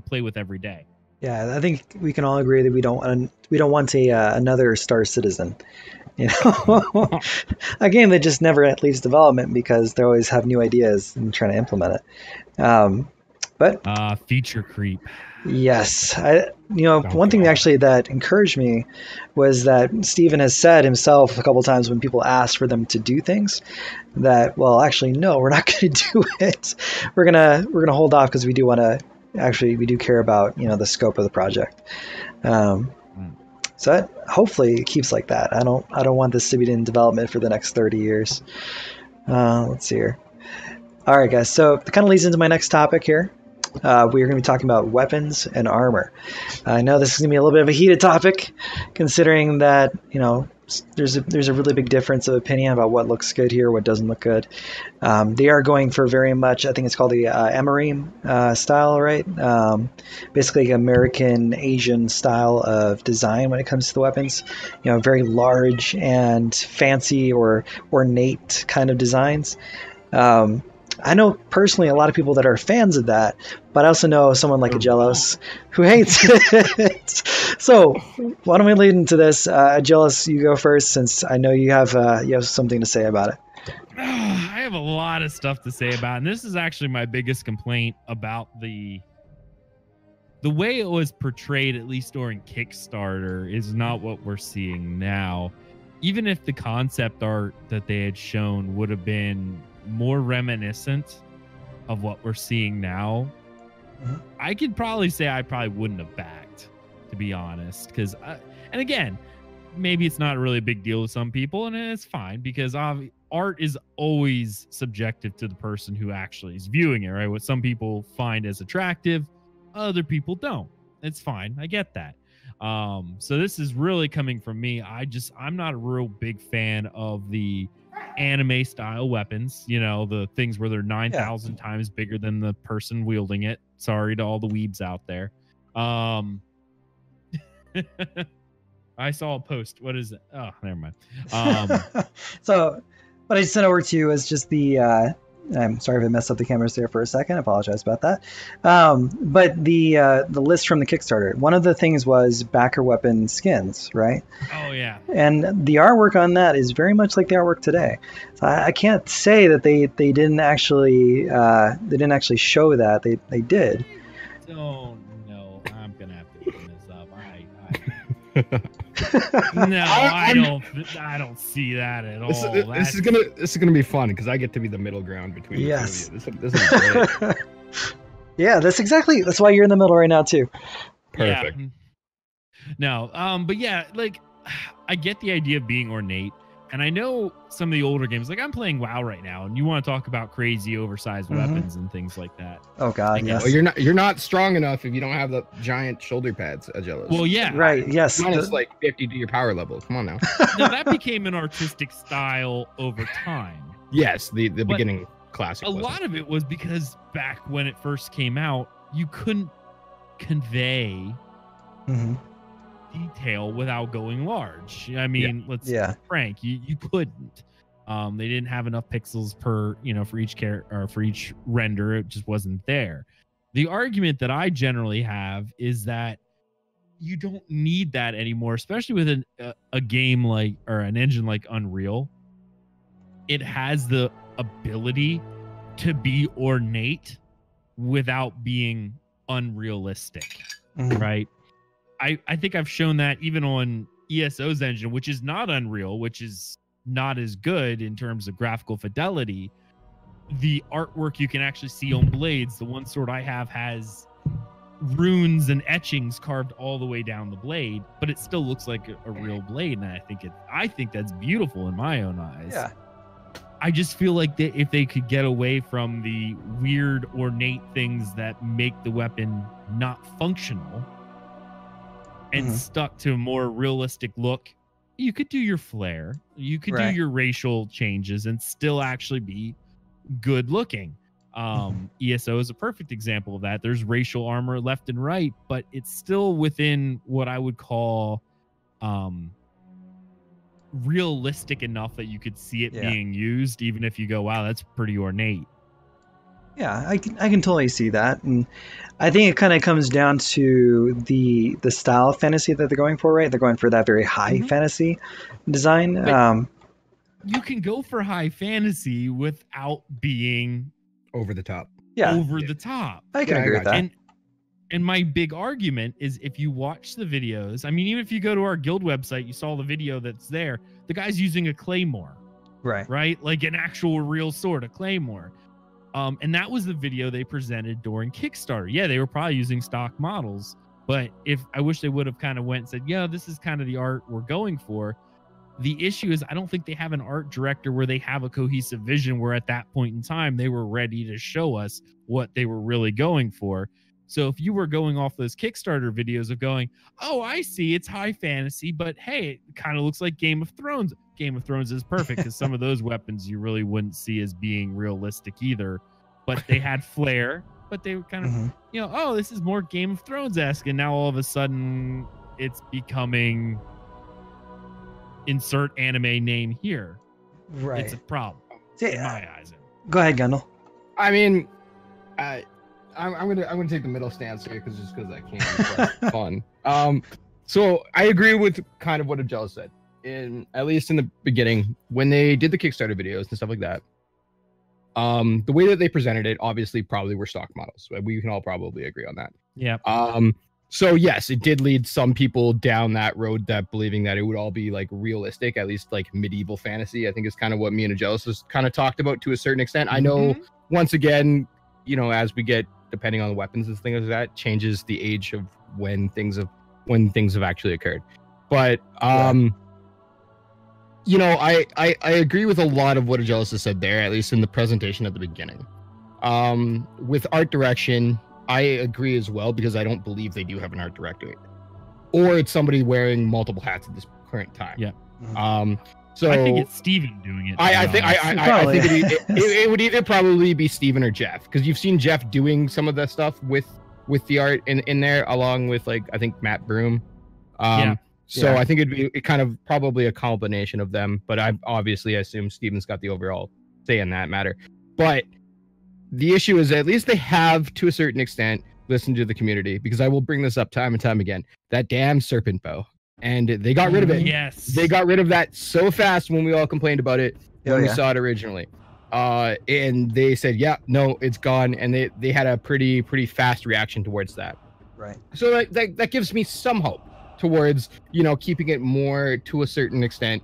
play with every day. Yeah, I think we can all agree that we don't want another Star Citizen. A game that just never leaves development because they always have new ideas and trying to implement it. But feature creep. Yes, one thing actually that encouraged me was that Steven has said himself a couple times when people ask for them to do things that, well, actually, no, we're not going to do it. We're gonna hold off because we do care about the scope of the project. So hopefully it keeps like that. I don't want this to be in development for the next 30 years. Let's see here. All right, guys. So it kind of leads into my next topic here. We are going to be talking about weapons and armor. I know this is going to be a little bit of a heated topic, considering that, you know, there's a really big difference of opinion about what looks good here, what doesn't look good. They are going for very much, I think it's called the Ember style, right? Basically American Asian style of design when it comes to the weapons. You know, very large and fancy or ornate kind of designs. I know personally a lot of people that are fans of that, but I also know someone like Aggelos who hates it. So why don't we lead into this? Aggelos, you go first, since I know you have something to say about it. I have a lot of stuff to say about it, and this is actually my biggest complaint about the way it was portrayed, at least during Kickstarter, is not what we're seeing now. Even if the concept art that they had shown would have been more reminiscent of what we're seeing now, I could probably say I probably wouldn't have backed, to be honest. Because, and again, maybe it's not really a big deal to some people, and it's fine, because art is always subjective to the person who actually is viewing it, right? What some people find as attractive, other people don't. It's fine. I get that. So this is really coming from me. I'm not a real big fan of the anime style weapons, you know, the things where they're 9,000 times bigger than the person wielding it. Sorry to all the weebs out there. I saw a post. What is it? Oh, never mind. So what I sent over to you is just the I'm sorry if I messed up the cameras there for a second. I apologize about that. But the list from the Kickstarter, one of the things was backer weapon skins, right? Oh yeah. And the artwork on that is very much like the artwork today. So I can't say that they didn't actually show that. They did. Oh no, I'm gonna have to open this up. No, I don't see that at all. This is gonna be fun because I get to be the middle ground between the two of you. This is great. Yeah, that's why you're in the middle right now too. Perfect. Yeah. No, but yeah, like I get the idea of being ornate, and I know some of the older games, like I'm playing WoW right now, and you want to talk about crazy oversized weapons and things like that. Oh god, yes. Well, you're not strong enough if you don't have the giant shoulder pads, Aggelos. Well, yeah. Right, yes. Minus like 50 to your power level. Come on now. Now that became an artistic style over time. Yes, the beginning classic. A lot of it was because back when it first came out, you couldn't convey detail without going large. I mean, let's be frank, you couldn't. They didn't have enough pixels per, for each character or for each render. It just wasn't there. The argument that I generally have is that you don't need that anymore, especially with a game like, or an engine like Unreal. It has the ability to be ornate without being unrealistic, right? I think I've shown that even on ESO's engine, which is not Unreal, which is not as good in terms of graphical fidelity. The artwork you can actually see on blades, the one sword I have has runes and etchings carved all the way down the blade, but it still looks like a real blade, and I think that's beautiful in my own eyes. Yeah. I just feel like if they could get away from the weird ornate things that make the weapon not functional and stuck to a more realistic look, you could do your flair, you could do your racial changes and still actually be good looking. ESO is a perfect example of that. There's racial armor left and right, but it's still within what I would call realistic enough that you could see it being used, even if you go, wow, that's pretty ornate. Yeah, I can totally see that, and I think it kind of comes down to the style of fantasy that they're going for, right? They're going for that very high fantasy design. You can go for high fantasy without being over the top. The top. I can agree with that. And my big argument is, if you watch the videos, I mean, even if you go to our guild website, you saw the video that's there. The guy's using a claymore, right? Like an actual real sword, a claymore. And that was the video they presented during Kickstarter. Yeah, they were probably using stock models, But if I wish they would have kind of went and said, yeah, this is kind of the art we're going for. The issue is I don't think they have an art director where they have a cohesive vision where at that point in time they were ready to show us what they were really going for. So if you were going off those Kickstarter videos of going, oh, I see, it's high fantasy, but hey, it kind of looks like Game of Thrones. Game of Thrones is perfect because some of those weapons you really wouldn't see as being realistic either. But they had flair, but they were kind of, you know, oh, this is more Game of Thrones-esque. And now all of a sudden it's becoming insert anime name here. Right. It's a problem in my eyes. Go ahead, Gundel. I mean, I'm gonna take the middle stance here because I can. It's fun. So I agree with kind of what Aggelos said. At least in the beginning, when they did the Kickstarter videos and stuff like that, the way that they presented it, obviously, probably were stock models. We can all probably agree on that. Yeah. So yes, it did lead some people down that road, that believing that it would all be like realistic, at least like medieval fantasy. I think is kind of what me and Aggelos has kind of talked about to a certain extent. I know, once again, you know, as we get, depending on the weapons and things like that, changes the age of when things have actually occurred. But you know, I agree with a lot of what Aggelos has said there, at least in the presentation at the beginning. With art direction, I agree as well, because I don't believe they do have an art director, or it's somebody wearing multiple hats at this current time. Yeah. So I think it's Steven doing it. I think it would either probably be Steven or Jeff, because you've seen Jeff doing some of that stuff with the art in there, along with like I think Matt Broom. So I think it'd be kind of probably a combination of them, but I obviously assume Steven's got the overall say in that matter. But the issue is, at least they have, to a certain extent, listened to the community, because I will bring this up time and time again. That damn serpent bow. And they got rid of it. Yes. They got rid of that so fast when we all complained about it when we saw it originally. And they said, yeah, no, it's gone. And they had a pretty fast reaction towards that. Right. So that gives me some hope towards, you know, keeping it more, to a certain extent,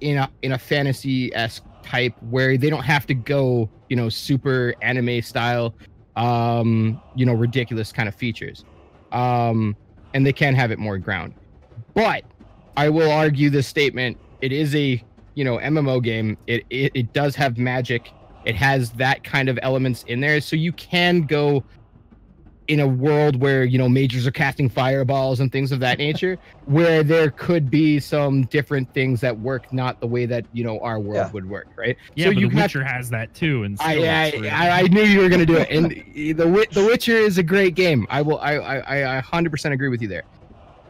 in a fantasy-esque type, where they don't have to go, you know, super anime style, you know, ridiculous kind of features, and they can have it more ground. But I will argue this statement: it is a, you know, MMO game. It does have magic. It has that kind of elements in there, so you can go in a world where, you know, mages are casting fireballs and things of that nature, where there could be some different things that work not the way that, you know, our world would work, right? Yeah, so but The Witcher has that too, and I knew you were going to do it. And the Witcher is a great game. I 100% agree with you there.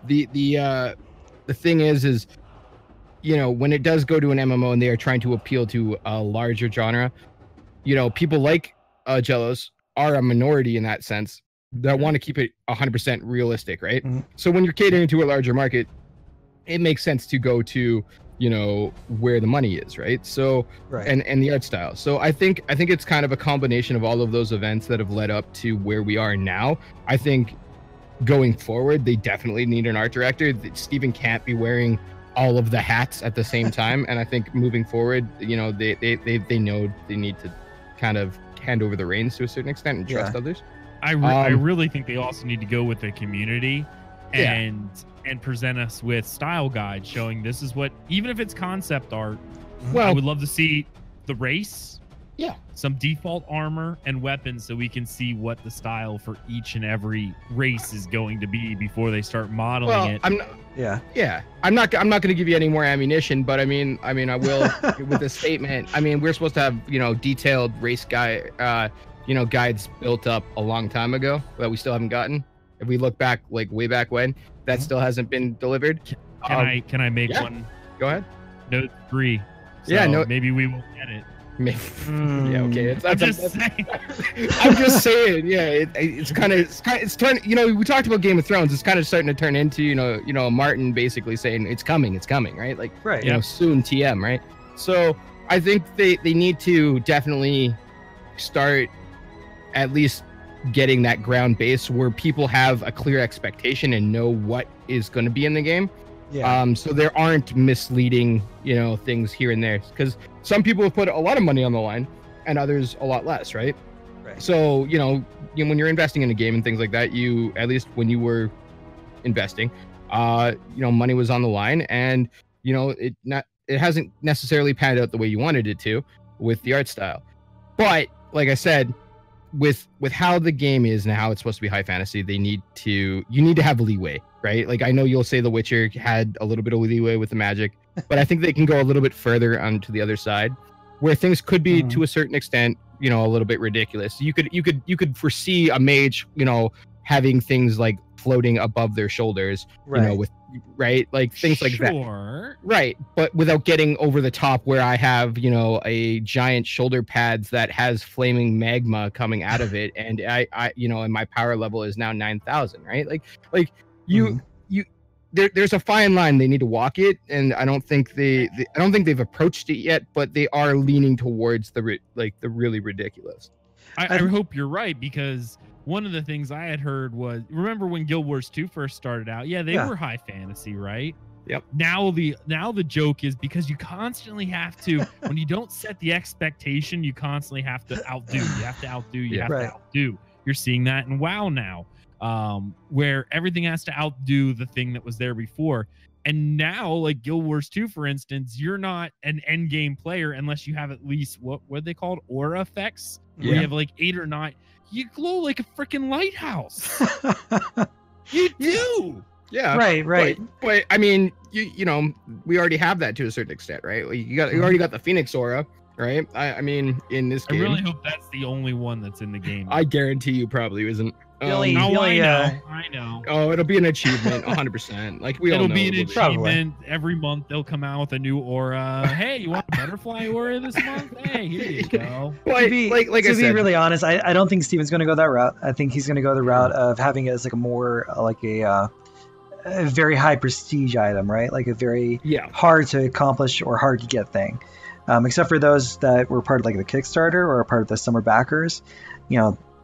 The thing is, you know, when it does go to an MMO and they are trying to appeal to a larger genre, you know, people like Aggelos are a minority in that sense, that want to keep it 100% realistic, right? So when you're catering to a larger market, it makes sense to go to, you know, where the money is, right? So and the art style. So I think it's kind of a combination of all of those events that have led up to where we are now. I think going forward, they definitely need an art director. Steven can't be wearing all of the hats at the same time. And I think moving forward, you know, they know they need to kind of hand over the reins to a certain extent and trust others. I really think they also need to go with the community and present us with style guides showing this is what, even if it's concept art, I would love to see the race, some default armor and weapons, so we can see what the style for each and every race is going to be before they start modeling it. I'm not going to give you any more ammunition, but I mean I will with this statement. I mean, we're supposed to have, you know, detailed race you know, guides built up a long time ago that we still haven't gotten. If we look back, like way back when, that still hasn't been delivered. Can I make one? Go ahead. Note 3. So maybe we won't get it. Yeah, okay. I'm just saying. I'm just saying. Yeah, it's turning. You know, we talked about Game of Thrones. It's kind of starting to turn into, you know, Martin basically saying it's coming, right? Like, you know, soon TM, right? So I think they need to definitely start at least getting that ground base where people have a clear expectation and know what is going to be in the game. So there aren't misleading, you know, things here and there, because some people have put a lot of money on the line and others a lot less, right? So, you know, when you're investing in a game and things like that, you, at least when you were investing. Money was on the line, and it hasn't necessarily panned out the way you wanted it to with the art style. But like I said, with how the game is and how it's supposed to be high fantasy, you need to have leeway, right? Like, I know you'll say The Witcher had a little bit of leeway with the magic, but I think they can go a little bit further onto the other side, where things could be to a certain extent, a little bit ridiculous. You could foresee a mage, having things like floating above their shoulders, with like things like that, right? But without getting over the top, where I have a giant shoulder pads that has flaming magma coming out of it, and I and my power level is now 9,000, right? There's a fine line they need to walk it, and I don't think they've approached it yet, but they are leaning towards the really ridiculous. I hope you're right, because one of the things I had heard was, remember when Guild Wars 2 first started out? Yeah, they were high fantasy, right? Yep. Now the joke is, because you constantly have to, when you don't set the expectation, you constantly have to outdo. You have to outdo. You have to outdo. You're seeing that in WoW now, where everything has to outdo the thing that was there before. And now, like Guild Wars 2, for instance, you're not an end game player unless you have at least what are they called? Aura effects. Where you have like 8 or 9. You glow like a freaking lighthouse. You do. Yeah. Right. But I mean, we already have that to a certain extent, right? You already got the Phoenix aura, right? I mean, in this game, I really hope that's the only one that's in the game. I guarantee you probably isn't. I know. Oh, it'll be an achievement, 100%. Like it'll be an achievement. Every month they'll come out with a new aura. Hey, you want a butterfly aura this month? Hey, here you go. To be really honest, I don't think Steven's going to go that route. I think he's going to go the route of having it as like a more a very high prestige item, right? Like a very hard to accomplish or hard to get thing. Except for those that were part of like the Kickstarter or part of the summer backers,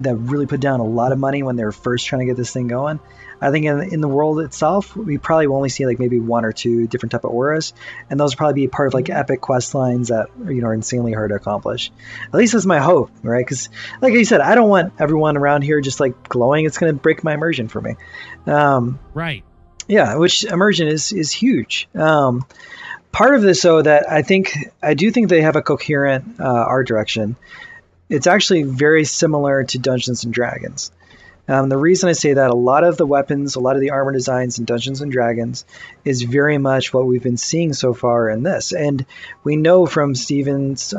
that really put down a lot of money when they were first trying to get this thing going. I think in the world itself, we probably will only see like maybe 1 or 2 different type of auras, and those will probably be part of like epic quest lines that are insanely hard to accomplish. At least that's my hope, right? Because like I said, I don't want everyone around here just like glowing. It's going to break my immersion for me. Right. Yeah, which immersion is huge. Part of this, though, that I do think they have a coherent art direction. It's actually very similar to Dungeons and Dragons. The reason I say that, a lot of the weapons, a lot of the armor designs in Dungeons and Dragons is very much what we've been seeing so far in this. And we know from Steven's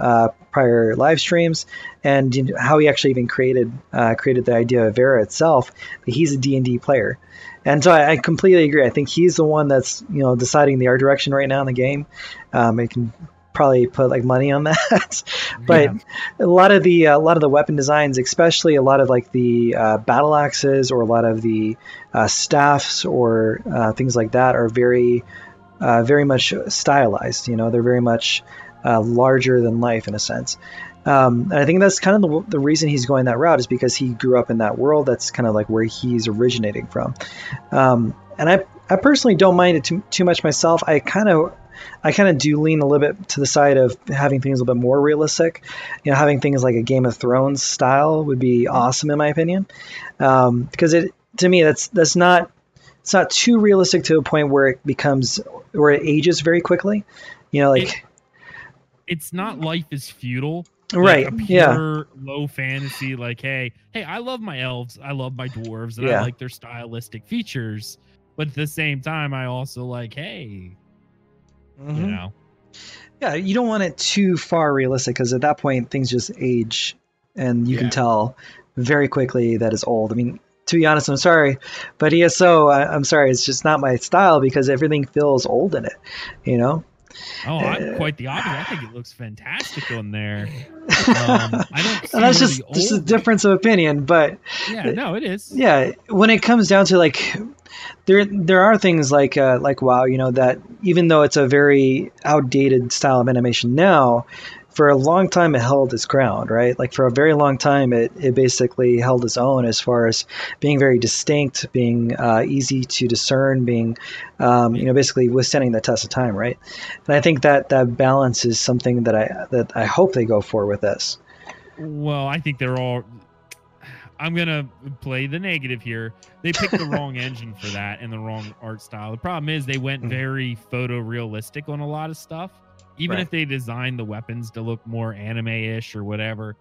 prior live streams and how he actually even created the idea of Vera itself, that he's a D&D player. And so I completely agree. I think he's the one that's deciding the art direction right now in the game. I can probably put like money on that. But a lot of the weapon designs, especially a lot of like the battle axes or a lot of the staffs or things like that, are very much stylized. They're very much larger than life in a sense. And I think that's kind of the reason he's going that route, is because he grew up in that world. That's kind of like where he's originating from. And I personally don't mind it too much myself. I kind of do lean a little bit to the side of having things a little bit more realistic. Having things like a Game of Thrones style would be awesome in my opinion. Because to me, it's not too realistic to a point where it ages very quickly. It's not Life is Feudal. Right. Like a pure low fantasy, like, hey, I love my elves, I love my dwarves, and I like their stylistic features. But at the same time, I also like, hey, Yeah, you don't want it too far realistic, because at that point, things just age, and you can tell very quickly that it's old. I mean, to be honest, I'm sorry, but ESO, I'm sorry, it's just not my style, because everything feels old in it, Oh, I'm quite the opposite. I think it looks fantastic on there. I don't see that's just a difference of opinion, but no, it is. Yeah, when it comes down to like, there are things like WoW, that even though it's a very outdated style of animation now, for a long time it held its ground, right? Like for a very long time, it basically held its own as far as being very distinct, being easy to discern, being basically withstanding the test of time, right? And I think that balance is something that I hope they go for with this. Well, I think I'm gonna play the negative here. They picked the wrong engine for that and the wrong art style. The problem is they went very photorealistic on a lot of stuff. Even if they designed the weapons to look more anime-ish or whatever,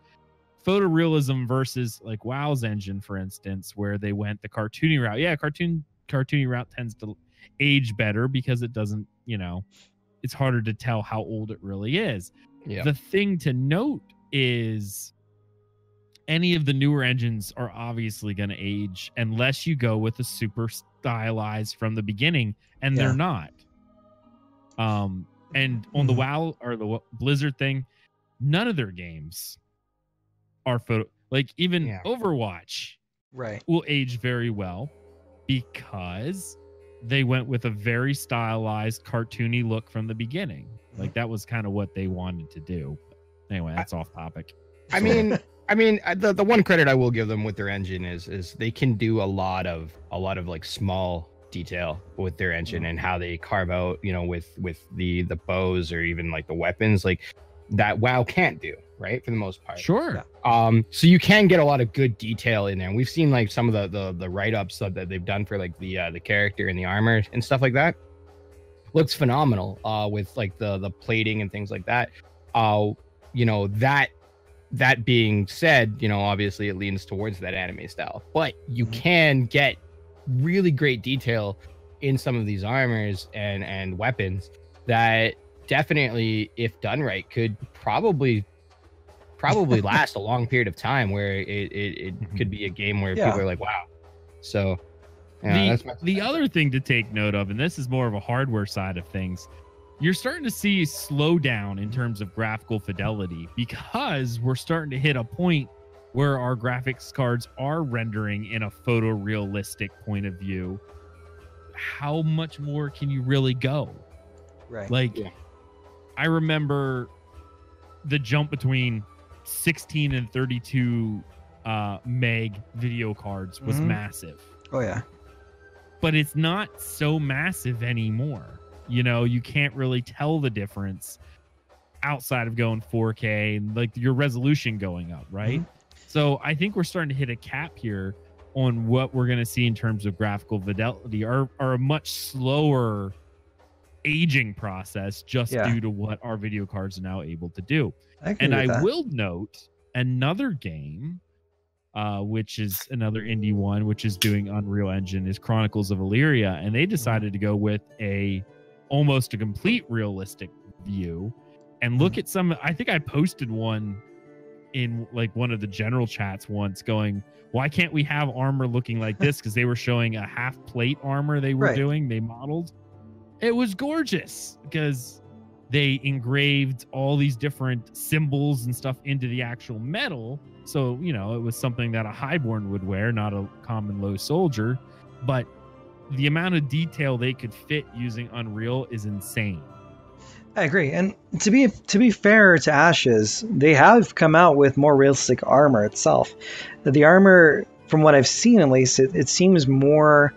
photorealism versus like WoW's engine, for instance, where they went the cartoony route. Yeah, cartoony route tends to age better because it doesn't, it's harder to tell how old it really is. Yeah. The thing to note is any of the newer engines are obviously going to age unless you go with a super stylized from the beginning, and they're not. And on the WoW or the Blizzard thing, none of their games are photo. Like even Overwatch, will age very well because they went with a very stylized, cartoony look from the beginning. Like that was kind of what they wanted to do. Anyway, that's off topic. I mean, the one credit I will give them with their engine is they can do a lot of like small detail with their engine and how they carve out, with the bows or even like the weapons, like that WoW can't do, right? For the most part. Sure. So you can get a lot of good detail in there. And we've seen like some of the write-ups that they've done for like the character and the armor and stuff like that. Looks phenomenal with like the plating and things like that. That being said, obviously it leans towards that anime style, but you can get really great detail in some of these armors and weapons that definitely, if done right, could probably last a long period of time, where it could be a game where people are like, wow. So the other thing to take note of, and this is more of a hardware side of things, you're starting to see slow down in terms of graphical fidelity because we're starting to hit a point where our graphics cards are rendering in a photorealistic point of view. How much more can you really go? Right. Like, I remember the jump between 16 and 32 meg video cards was massive. Oh, yeah. But it's not so massive anymore. You can't really tell the difference outside of going 4K and like your resolution going up, right? So I think we're starting to hit a cap here on what we're going to see in terms of graphical fidelity, are a much slower aging process just due to what our video cards are now able to do. I will note another game, which is another indie one, which is doing Unreal Engine, is Chronicles of Illyria, and they decided to go with almost a complete realistic view and look at some. I think I posted one in like one of the general chats once going, why can't we have armor looking like this? Because they were showing a half plate armor they were doing, they modeled. It was gorgeous because they engraved all these different symbols and stuff into the actual metal. So, it was something that a highborn would wear, not a common low soldier. But the amount of detail they could fit using Unreal is insane. I agree. And to be fair to Ashes, they have come out with more realistic armor itself. The armor, from what I've seen at least, it seems more.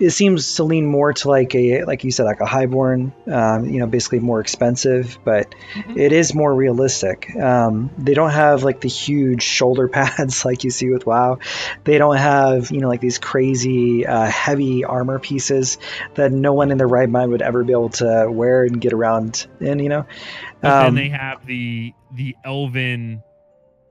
It seems to lean more to like you said, like a highborn, basically more expensive, but it is more realistic. They don't have like the huge shoulder pads like you see with WoW. They don't have, like these crazy heavy armor pieces that no one in their right mind would ever be able to wear and get around in, But then they have the elven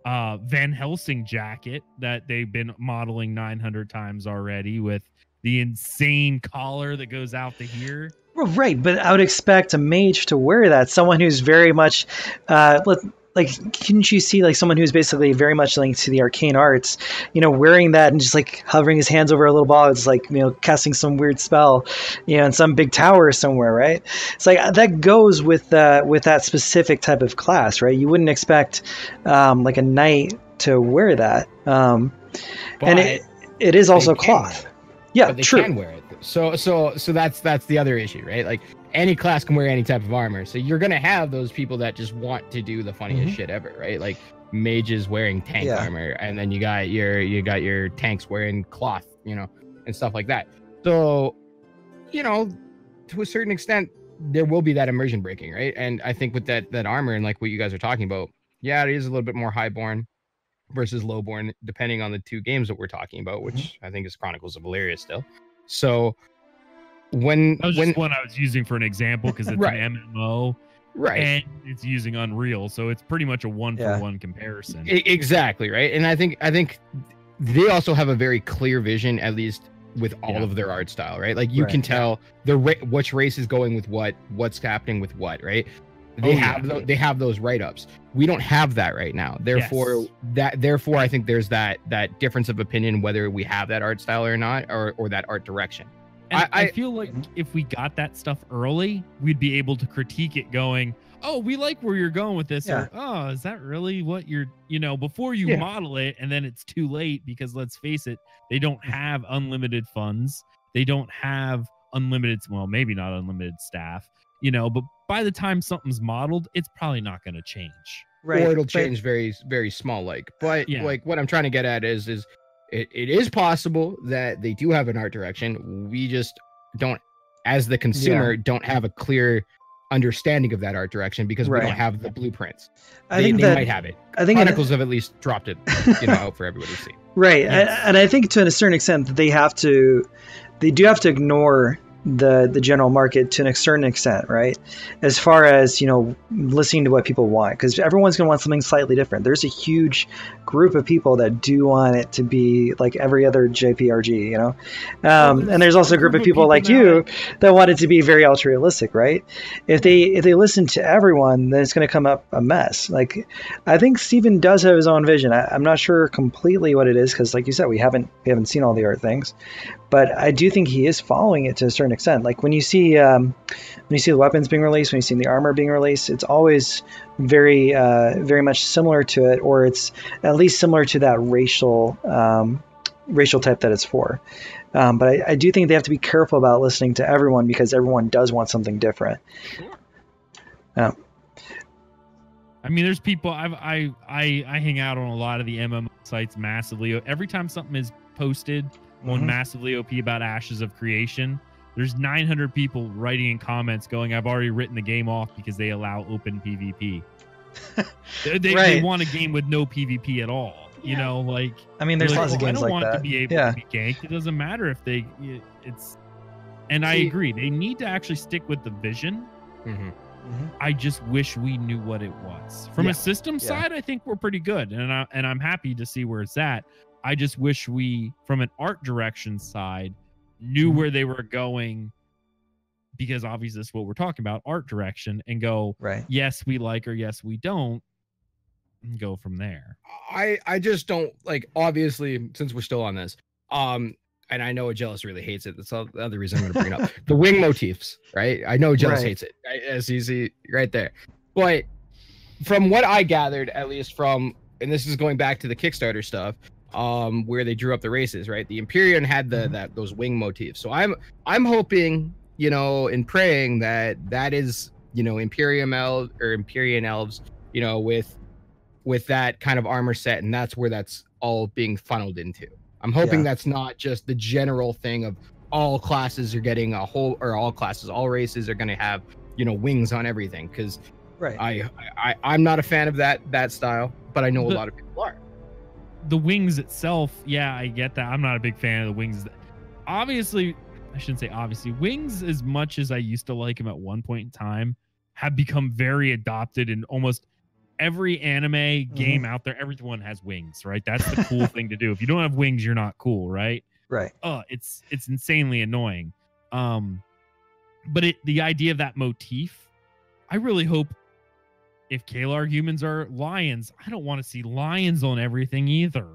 Van Helsing jacket that they've been modeling 900 times already, with the insane collar that goes out to here. Well, right, but I would expect a mage to wear that. Someone who's very much, couldn't you see like someone who's basically very much linked to the arcane arts, wearing that and just like hovering his hands over a little ball. It's like, casting some weird spell, in some big tower somewhere, right? It's like that goes with that specific type of class, right? You wouldn't expect like a knight to wear that. And it is also cloth. Yeah, but they true. Can wear it. So that's the other issue, right? Like any class can wear any type of armor. So you're gonna have those people that just want to do the funniest shit ever, right? Like mages wearing tank armor, and then you got your tanks wearing cloth, and stuff like that. So, to a certain extent, there will be that immersion breaking, right? And I think with that armor and like what you guys are talking about, it is a little bit more highborn. versus Lowborn, depending on the two games that we're talking about, which I think is Chronicles of Valeria still. So when that was just one I was using for an example because it's right. an MMO, right, and it's using Unreal, so it's pretty much a one-for-one comparison. Exactly, right. And I think they also have a very clear vision, at least with all of their art style, right? Like you can tell which race is going with what's happening with what, right? They have those write-ups. We don't have that right now. Therefore, I think there's that difference of opinion whether we have that art style or not, or that art direction. And I feel like if we got that stuff early, we'd be able to critique it going, oh, we like where you're going with this. Or, oh, is that really what you're, before you model it, and then it's too late because let's face it, they don't have unlimited funds. They don't have unlimited, well, maybe not unlimited staff, but by the time something's modeled, it's probably not going to change. Right. Or it'll change very, very small. But like what I'm trying to get at is it is possible that they do have an art direction. We just don't, as the consumer, don't have a clear understanding of that art direction because we don't have the blueprints. They might have it. I think Chronicles have at least dropped it, out for everybody to see. Right. Yes. And I think to a certain extent that they do have to ignore the general market to a certain extent, right? As far as, listening to what people want, because everyone's going to want something slightly different. There's a huge group of people that do want it to be like every other JPRG, and there's also a group of people like you that want it to be very ultra realistic, right? If they listen to everyone, then it's going to come up a mess. Like, I think Steven does have his own vision. I'm not sure completely what it is because, like you said, we haven't seen all the art things. But I do think he is following it to a certain extent. Like when you see the weapons being released, when you see the armor being released, it's always very much similar to it, or it's at least similar to that racial type that it's for. But I do think they have to be careful about listening to everyone because everyone does want something different. I mean, there's people I hang out on a lot of the MMO sites massively. Every time something is posted on massively OP about Ashes of Creation, there's 900 people writing in comments going, I've already written the game off because they allow open PvP. They want a game with no PvP at all. I mean, there's lots of games like that. I don't want to be able to be ganked. It doesn't matter if I agree. They need to actually stick with the vision. I just wish we knew what it was. From a system side, I think we're pretty good, and I'm happy to see where it's at. I just wish we, from an art direction side, knew where they were going, because obviously that's what we're talking about, art direction, and go, yes, we like, or yes, we don't, and go from there. I just don't, like, obviously, since we're still on this, and I know Aggelos really hates it. That's the other reason I'm going to bring it up. The wing motifs, right? I know Aggelos hates it, as you see right there. But from what I gathered, at least from, and this is going back to the Kickstarter stuff, where they drew up the races, right? The Empyrean had those wing motifs. So I'm hoping, and praying that is, Empyrean elves, with that kind of armor set, and that's where that's all being funneled into. I'm hoping that's not just the general thing of all classes are getting all races are going to have, wings on everything, because I'm not a fan of that style, but I know a lot of people are. The wings itself, I get that. I'm not a big fan of the wings. Obviously, I shouldn't say obviously. Wings, as much as I used to like them at one point in time, have become very adopted in almost every anime game out there. Everyone has wings, right? That's the cool thing to do. If you don't have wings, you're not cool, right? Right. It's insanely annoying. But the idea of that motif, I really hope, if Kalar humans are lions, I don't want to see lions on everything either.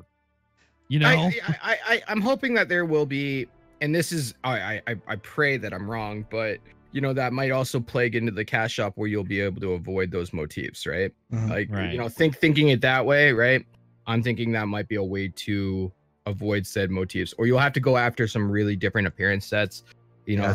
I'm hoping that there will be, and this is, I pray that I'm wrong, but that might also plague into the cash shop where you'll be able to avoid those motifs, right? Thinking it that way, right? I'm thinking that might be a way to avoid said motifs, or you'll have to go after some really different appearance sets,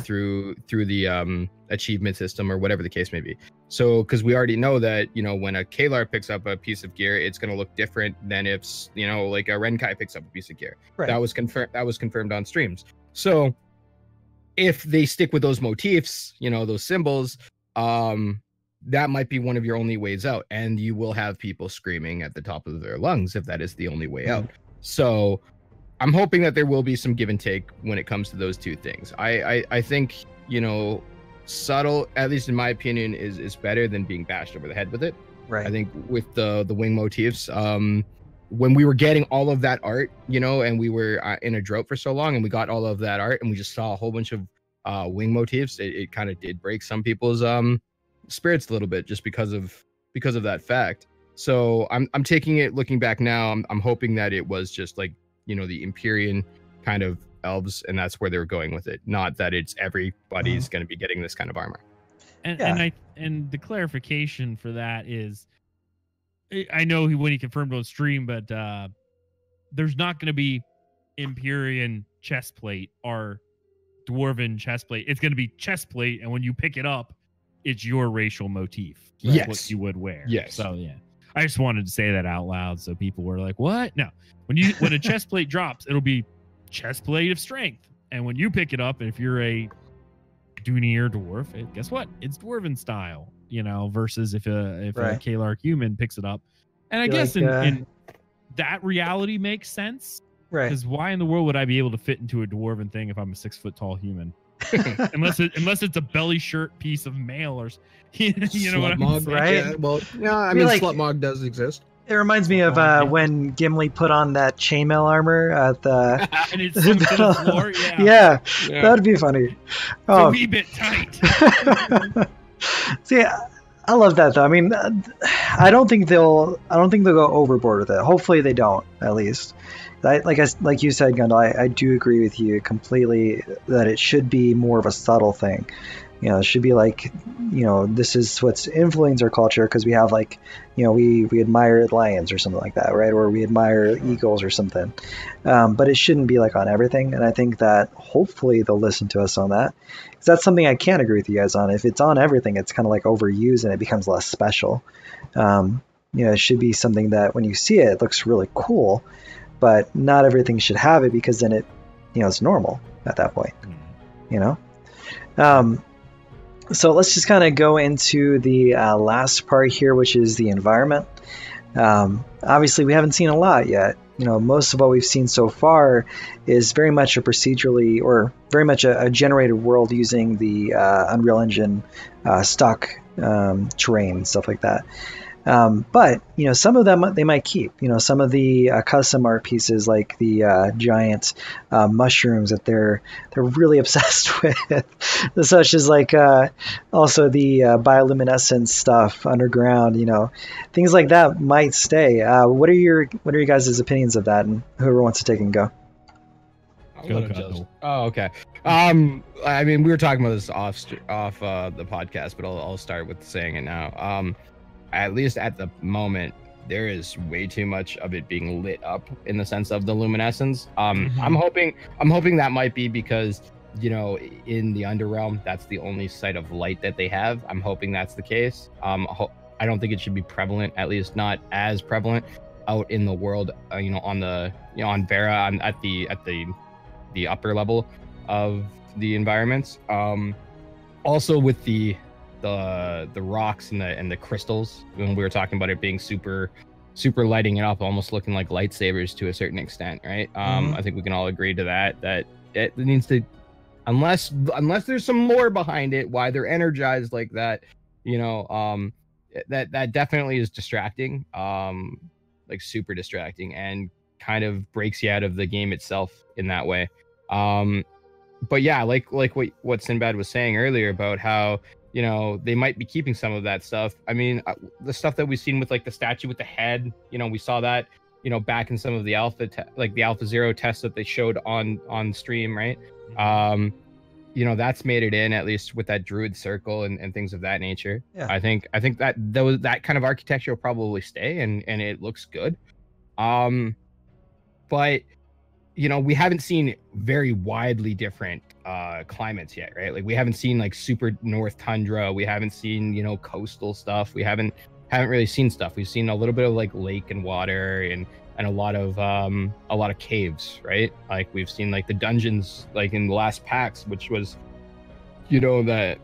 through the achievement system or whatever the case may be. So, because we already know that, when a Kalar picks up a piece of gear, it's going to look different than if, like a Renkai picks up a piece of gear. Right. That was confirmed on streams. So if they stick with those motifs, those symbols, that might be one of your only ways out, and you will have people screaming at the top of their lungs if that is the only way out. So I'm hoping that there will be some give and take when it comes to those two things. I think, you know, subtle, at least in my opinion, is better than being bashed over the head with it. Right. I think with the wing motifs, when we were getting all of that art, you know, and we were in a drought for so long, and we got all of that art, and we just saw a whole bunch of wing motifs, it kind of did break some people's spirits a little bit, just because of that fact. So I'm taking it, looking back now, I'm hoping that it was just like, you know, the Empyrean kind of elves, and that's where they were going with it, not that it's everybody's going to be getting this kind of armor. And the clarification for that is, I know when he confirmed on stream, but there's not going to be Empyrean chest plate or dwarven chest plate. It's going to be chest plate, and when you pick it up, it's your racial motif. That's what you would wear. Yes. So yeah, I just wanted to say that out loud so people were like, "What?" No, when a chest plate drops, it'll be chest plate of strength, and when you pick it up, if you're a Dunir dwarf, guess what? It's dwarven style, you know, versus if a Kalar human picks it up. And I guess in that reality makes sense. Right. Because why in the world would I be able to fit into a dwarven thing if I'm a 6 foot tall human? unless it's a belly shirt piece of mail or you know what I'm saying? Right? Yeah, well, yeah, I mean, like, Slutmog does exist. It reminds me of when Gimli put on that chainmail armor at the and it sinks to the floor. Yeah, that'd be funny. It's a wee bit tight. See, I love that though. I mean, I don't think they'll go overboard with it. Hopefully they don't, at least. Like you said, Gundel, I do agree with you completely that it should be more of a subtle thing. You know, it should be like, you know, this is what's influenced our culture, because we have, like, you know, we admire lions or something like that, right? Or we admire eagles or something. But it shouldn't be like on everything. And I think that hopefully they'll listen to us on that. Because that's something I can't agree with you guys on. If it's on everything, it's kind of like overused and it becomes less special. You know, it should be something that when you see it, it looks really cool. But not everything should have it, because then it, you know, it's normal at that point, you know? So let's just kind of go into the last part here, which is the environment. Obviously, we haven't seen a lot yet. You know, most of what we've seen so far is very much a procedurally, or very much a generated world using the Unreal Engine stock terrain, stuff like that. But, you know, some of them they might keep. You know, some of the custom art pieces, like the giant mushrooms that they're really obsessed with, such as like also the bioluminescence stuff underground. You know, things like that might stay. What are your guys' opinions of that? And whoever wants to take and go. Oh, okay. I mean, we were talking about this off the podcast, but I'll start with saying it now. At least at the moment, there is way too much of it being lit up in the sense of the luminescence. I'm hoping that might be because, you know, in the Underrealm, that's the only site of light that they have. I'm hoping that's the case. I don't think it should be prevalent, at least not as prevalent out in the world. You know, on Vera, at the upper level of the environments. Also with the rocks and the crystals, when we were talking about it being super lighting it up, almost looking like lightsabers to a certain extent, right? I think we can all agree to that it needs to, unless there's some lore behind it, why they're energized like that, you know, that definitely is distracting, like super distracting, and kind of breaks you out of the game itself in that way. But yeah, like what Sinbad was saying earlier about how, you know, they might be keeping some of that stuff. I mean, the stuff that we've seen with like the statue with the head, you know, we saw that, you know, back in some of the Alpha Zero tests that they showed on stream, right? You know, that's made it in, at least with that druid circle and things of that nature. Yeah. I think that kind of architecture will probably stay, and it looks good. But you know, we haven't seen very widely different climates yet, right? Like, we haven't seen like super north tundra. We haven't seen, you know, coastal stuff. We haven't really seen stuff. We've seen a little bit of like lake and water and a lot of caves, right? Like, we've seen like the dungeons, like in the last PAX, which was, you know, that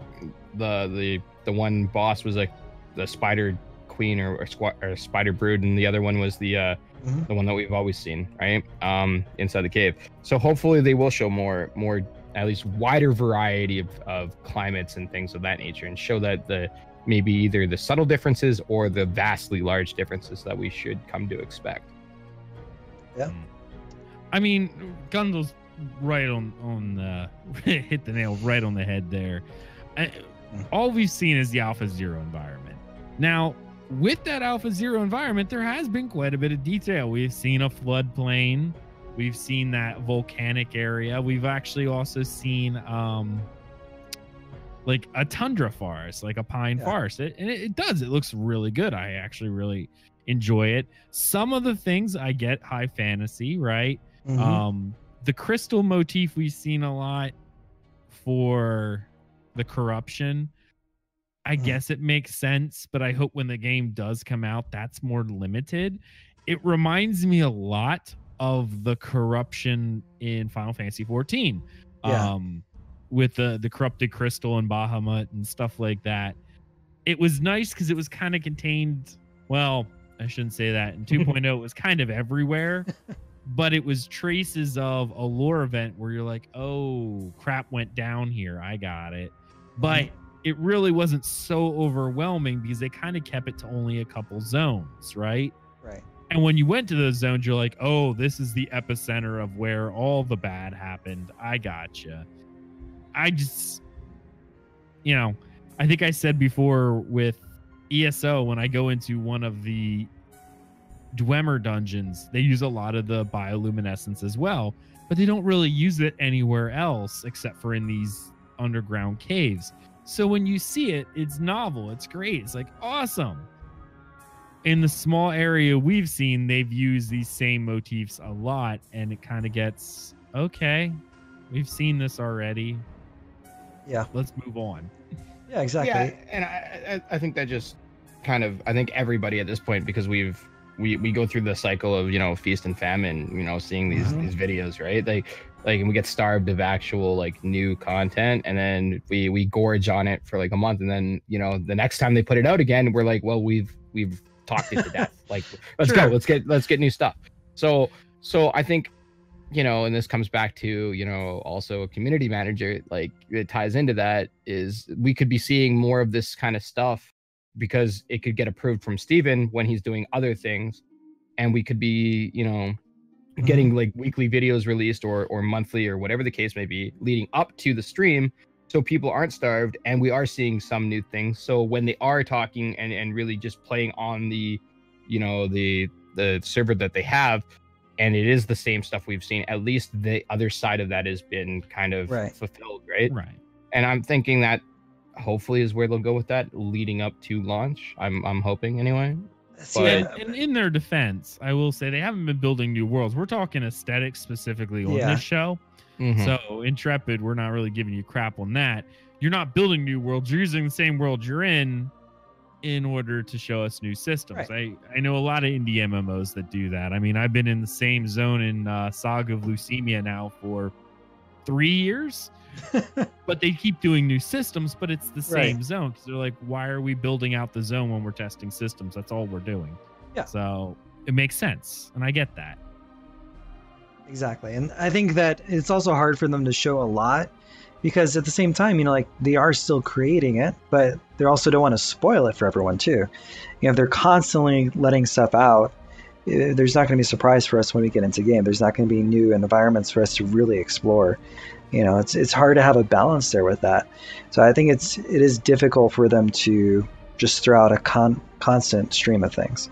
the one boss was like the spider queen or spider brood, and the other one was the one that we've always seen, right? Inside the cave. So hopefully they will show more at least wider variety of climates and things of that nature, and show that the maybe either the subtle differences or the vastly large differences that we should come to expect. Yeah. I mean, Gundel's right on hit the nail right on the head there. All we've seen is the Alpha Zero environment. Now, with that Alpha Zero environment, there has been quite a bit of detail. We've seen a floodplain. We've seen that volcanic area. We've actually also seen like a tundra forest, like a pine forest. It looks really good. I actually really enjoy it. Some of the things I get high fantasy, right? The crystal motif we've seen a lot for the corruption. I guess it makes sense, but I hope when the game does come out, that's more limited. It reminds me a lot of the corruption in Final Fantasy 14, with the corrupted crystal and Bahamut and stuff like that. It was nice because it was kind of contained. Well, I shouldn't say that. In 2.0, it was kind of everywhere, but it was traces of a lore event where you're like, oh, crap went down here. I got it. But it really wasn't so overwhelming because they kind of kept it to only a couple zones, right? Right. And when you went to those zones, you're like, oh, this is the epicenter of where all the bad happened. I gotcha. I just, I think I said before with ESO, when I go into one of the Dwemer dungeons, they use a lot of the bioluminescence as well, but they don't really use it anywhere else except for in these underground caves. So when you see it, it's novel. It's great. It's like awesome. In the small area we've seen, they've used these same motifs a lot, and it kind of gets, okay, we've seen this already. Yeah. Let's move on. Yeah, exactly. Yeah, and I think that just kind of, I think everybody at this point, because we go through the cycle of, feast and famine, seeing these videos, right? Like, and we get starved of actual like new content, and then we gorge on it for like a month, and then the next time they put it out again, we're like, well, we've talked it to death. Like, let's go, let's get new stuff. So I think, and this comes back to also a community manager, like it ties into that, is we could be seeing more of this kind of stuff because it could get approved from Steven when he's doing other things, and we could be getting like weekly videos released or monthly or whatever the case may be leading up to the stream, so people aren't starved, and we are seeing some new things. So when they are talking and really just playing on the the server that they have, and it is the same stuff we've seen, at least the other side of that has been kind of fulfilled, right? And I'm thinking that hopefully is where they'll go with that leading up to launch. I'm hoping anyway. But in their defense, I will say they haven't been building new worlds. We're talking aesthetics specifically on this show. So Intrepid, we're not really giving you crap on that. You're not building new worlds. You're using the same world you're in order to show us new systems. I know a lot of indie MMOs that do that. I mean, I've been in the same zone in Saga of Leucemia now for 3 years. But they keep doing new systems, but it's the same zone, because they're like, why are we building out the zone when we're testing systems? That's all we're doing. So it makes sense, and I get that. Exactly. And I think that it's also hard for them to show a lot, because at the same time, like, they are still creating it, but they also don't want to spoil it for everyone too. If they're constantly letting stuff out, there's not going to be a surprise for us when we get into game. There's not going to be new environments for us to really explore. It's hard to have a balance there with that. So I think it is difficult for them to just throw out a constant stream of things.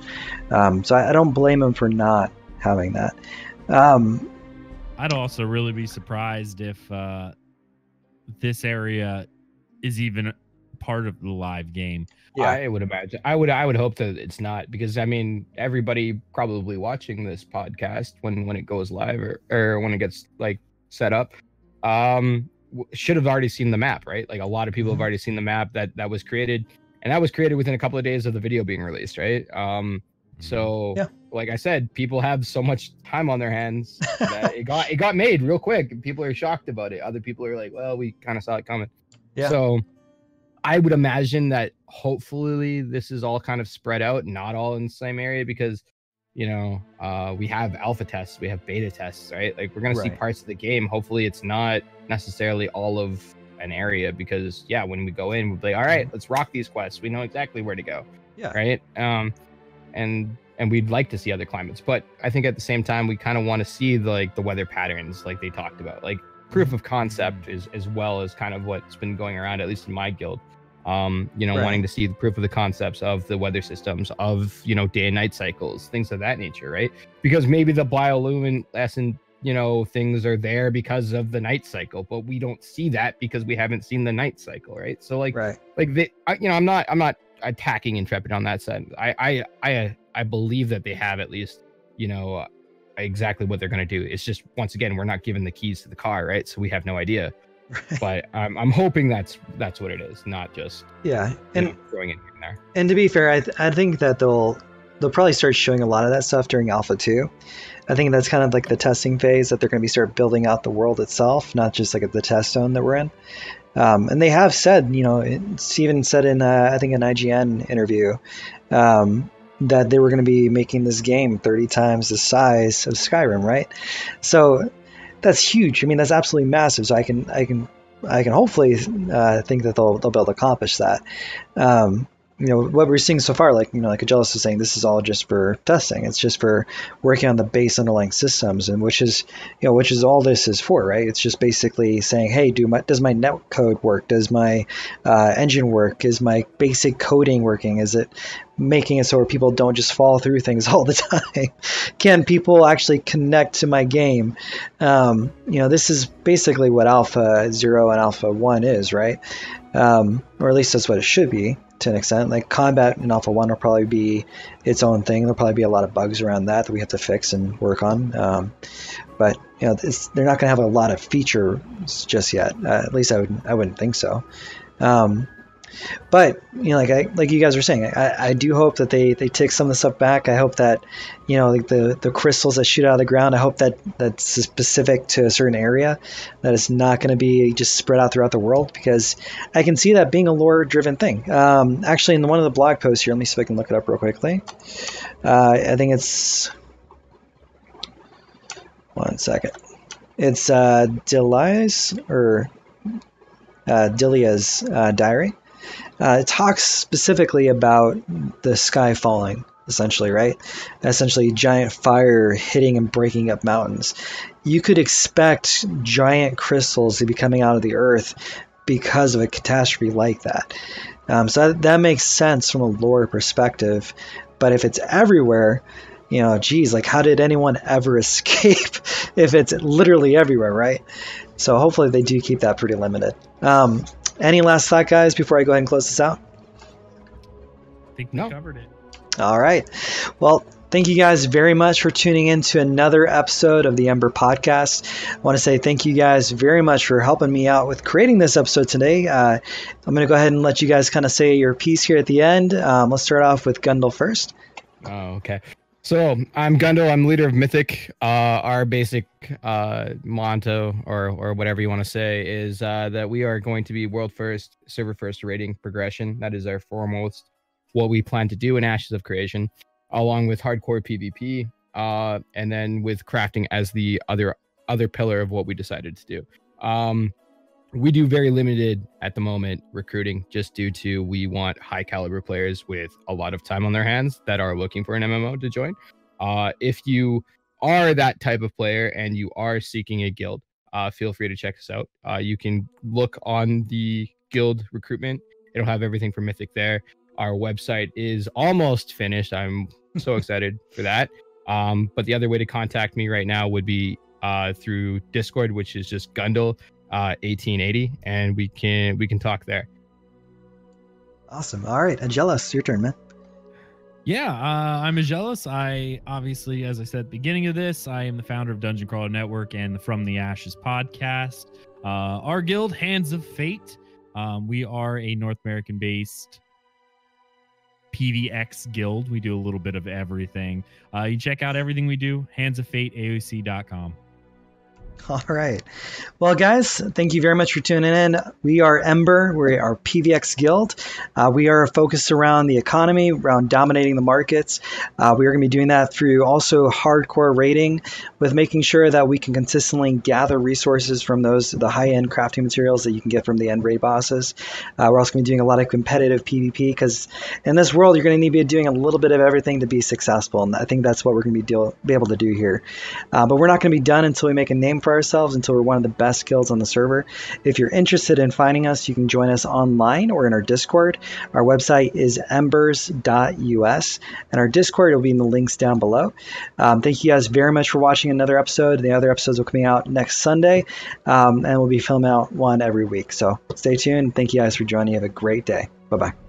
So I don't blame them for not having that. I'd also really be surprised if this area is even part of the live game. I would imagine. I would hope that it's not, because I mean, everybody probably watching this podcast when it goes live or when it gets like set up should have already seen the map, right? Like, a lot of people have already seen the map that was created, and that was created within a couple of days of the video being released, right? So like I said, people have so much time on their hands that it got made real quick. People are shocked about it. Other people are like, well, we kind of saw it coming. So I would imagine that hopefully this is all kind of spread out, not all in the same area, because we have alpha tests, we have beta tests, right? Like we're gonna see parts of the game. Hopefully it's not necessarily all of an area, because when we go in, we'll be like, all right, let's rock these quests. We know exactly where to go. Yeah. Right. And we'd like to see other climates, but I think at the same time we kind of want to see the weather patterns, like they talked about, like proof of concept is as well as kind of what's been going around, at least in my guild. Wanting to see the proof of the concepts of the weather systems, of day and night cycles, things of that nature, right? Because maybe the bioluminescent things are there because of the night cycle, but we don't see that because we haven't seen the night cycle, right? So I'm not attacking Intrepid on that side. I believe that they have at least exactly what they're going to do. It's just, once again, we're not given the keys to the car, right? So we have no idea. But I'm hoping that's what it is, not just and throwing it in there. And to be fair, I think that they'll probably start showing a lot of that stuff during Alpha 2. I think that's kind of like the testing phase, that they're going to be start building out the world itself, not just like at the test zone that we're in. And they have said, Steven said in I think an IGN interview that they were going to be making this game 30 times the size of Skyrim, right? So that's huge. I mean, that's absolutely massive. So I can hopefully think that they'll be able to accomplish that. What we're seeing so far, like Aggelos was saying, this is all just for testing. It's just for working on the base underlying systems, and which is all this is for, right? It's just basically saying, hey, does my net code work? Does my engine work? Is my basic coding working? Is it making it so people don't just fall through things all the time? Can people actually connect to my game? This is basically what Alpha 0 and Alpha 1 is, right? Or at least that's what it should be to an extent. Like combat in Alpha 1 will probably be its own thing. There'll probably be a lot of bugs around that we have to fix and work on. But they're not going to have a lot of features just yet. At least I wouldn't think so. But like you guys were saying, I do hope that they take some of the stuff back. I hope that like the crystals that shoot out of the ground, I hope that that's specific to a certain area, that it's not going to be just spread out throughout the world, because I can see that being a lore driven thing. Actually, in one of the blog posts here, let me see if I can look it up real quickly. I think it's one second. It's Delia's diary. It talks specifically about the sky falling, essentially, right? Essentially, giant fire hitting and breaking up mountains. You could expect giant crystals to be coming out of the earth because of a catastrophe like that. So that makes sense from a lore perspective. But if it's everywhere, geez, like how did anyone ever escape if it's literally everywhere, right? So hopefully they do keep that pretty limited. Any last thought, guys, before I go ahead and close this out? I think we covered it. All right. Well, thank you guys very much for tuning in to another episode of the Ember podcast. I want to say thank you guys very much for helping me out with creating this episode today. I'm going to go ahead and let you guys kind of say your piece here at the end. Let's start off with Gundel first. Oh, okay. So I'm Gundel. I'm leader of Mythic. Our basic motto, or whatever you want to say, is that we are going to be world first, server first rating progression. That is our foremost what we plan to do in Ashes of Creation, along with hardcore PvP, and then with crafting as the other pillar of what we decided to do. We do very limited at the moment recruiting, just due to we want high caliber players with a lot of time on their hands that are looking for an MMO to join. If you are that type of player and you are seeking a guild, feel free to check us out. You can look on the guild recruitment. It'll have everything for Mythic there. Our website is almost finished. I'm so excited for that. But the other way to contact me right now would be through Discord, which is just Gundel 1880, and we can talk there. Awesome. All right, Aggelos, your turn, man. Yeah, I'm Aggelos. I obviously, as I said at the beginning of this, I am the founder of Dungeon Crawler Network and the From the Ashes podcast. Our guild, Hands of Fate, we are a North American based PvX guild. We do a little bit of everything. You check out everything we do, handsoffate.aoc.com. All right. Well, guys, thank you very much for tuning in. We are Ember. We are PVX Guild. We are focused around the economy, around dominating the markets. We are going to be doing that through also hardcore raiding, with making sure that we can consistently gather resources from the high-end crafting materials that you can get from the end raid bosses. We're also going to be doing a lot of competitive PvP, because in this world, you're going to need to be doing a little bit of everything to be successful. And I think that's what we're going to be able to do here. But we're not going to be done until we make a name for ourselves, until we're one of the best guilds on the server. If you're interested in finding us, you can join us online or in our Discord. Our website is embers.us, and our Discord will be in the links down below. Thank you guys very much for watching another episode. The other episodes will be coming out next Sunday, and we'll be filming out one every week. So stay tuned. Thank you guys for joining. Have a great day. Bye-bye.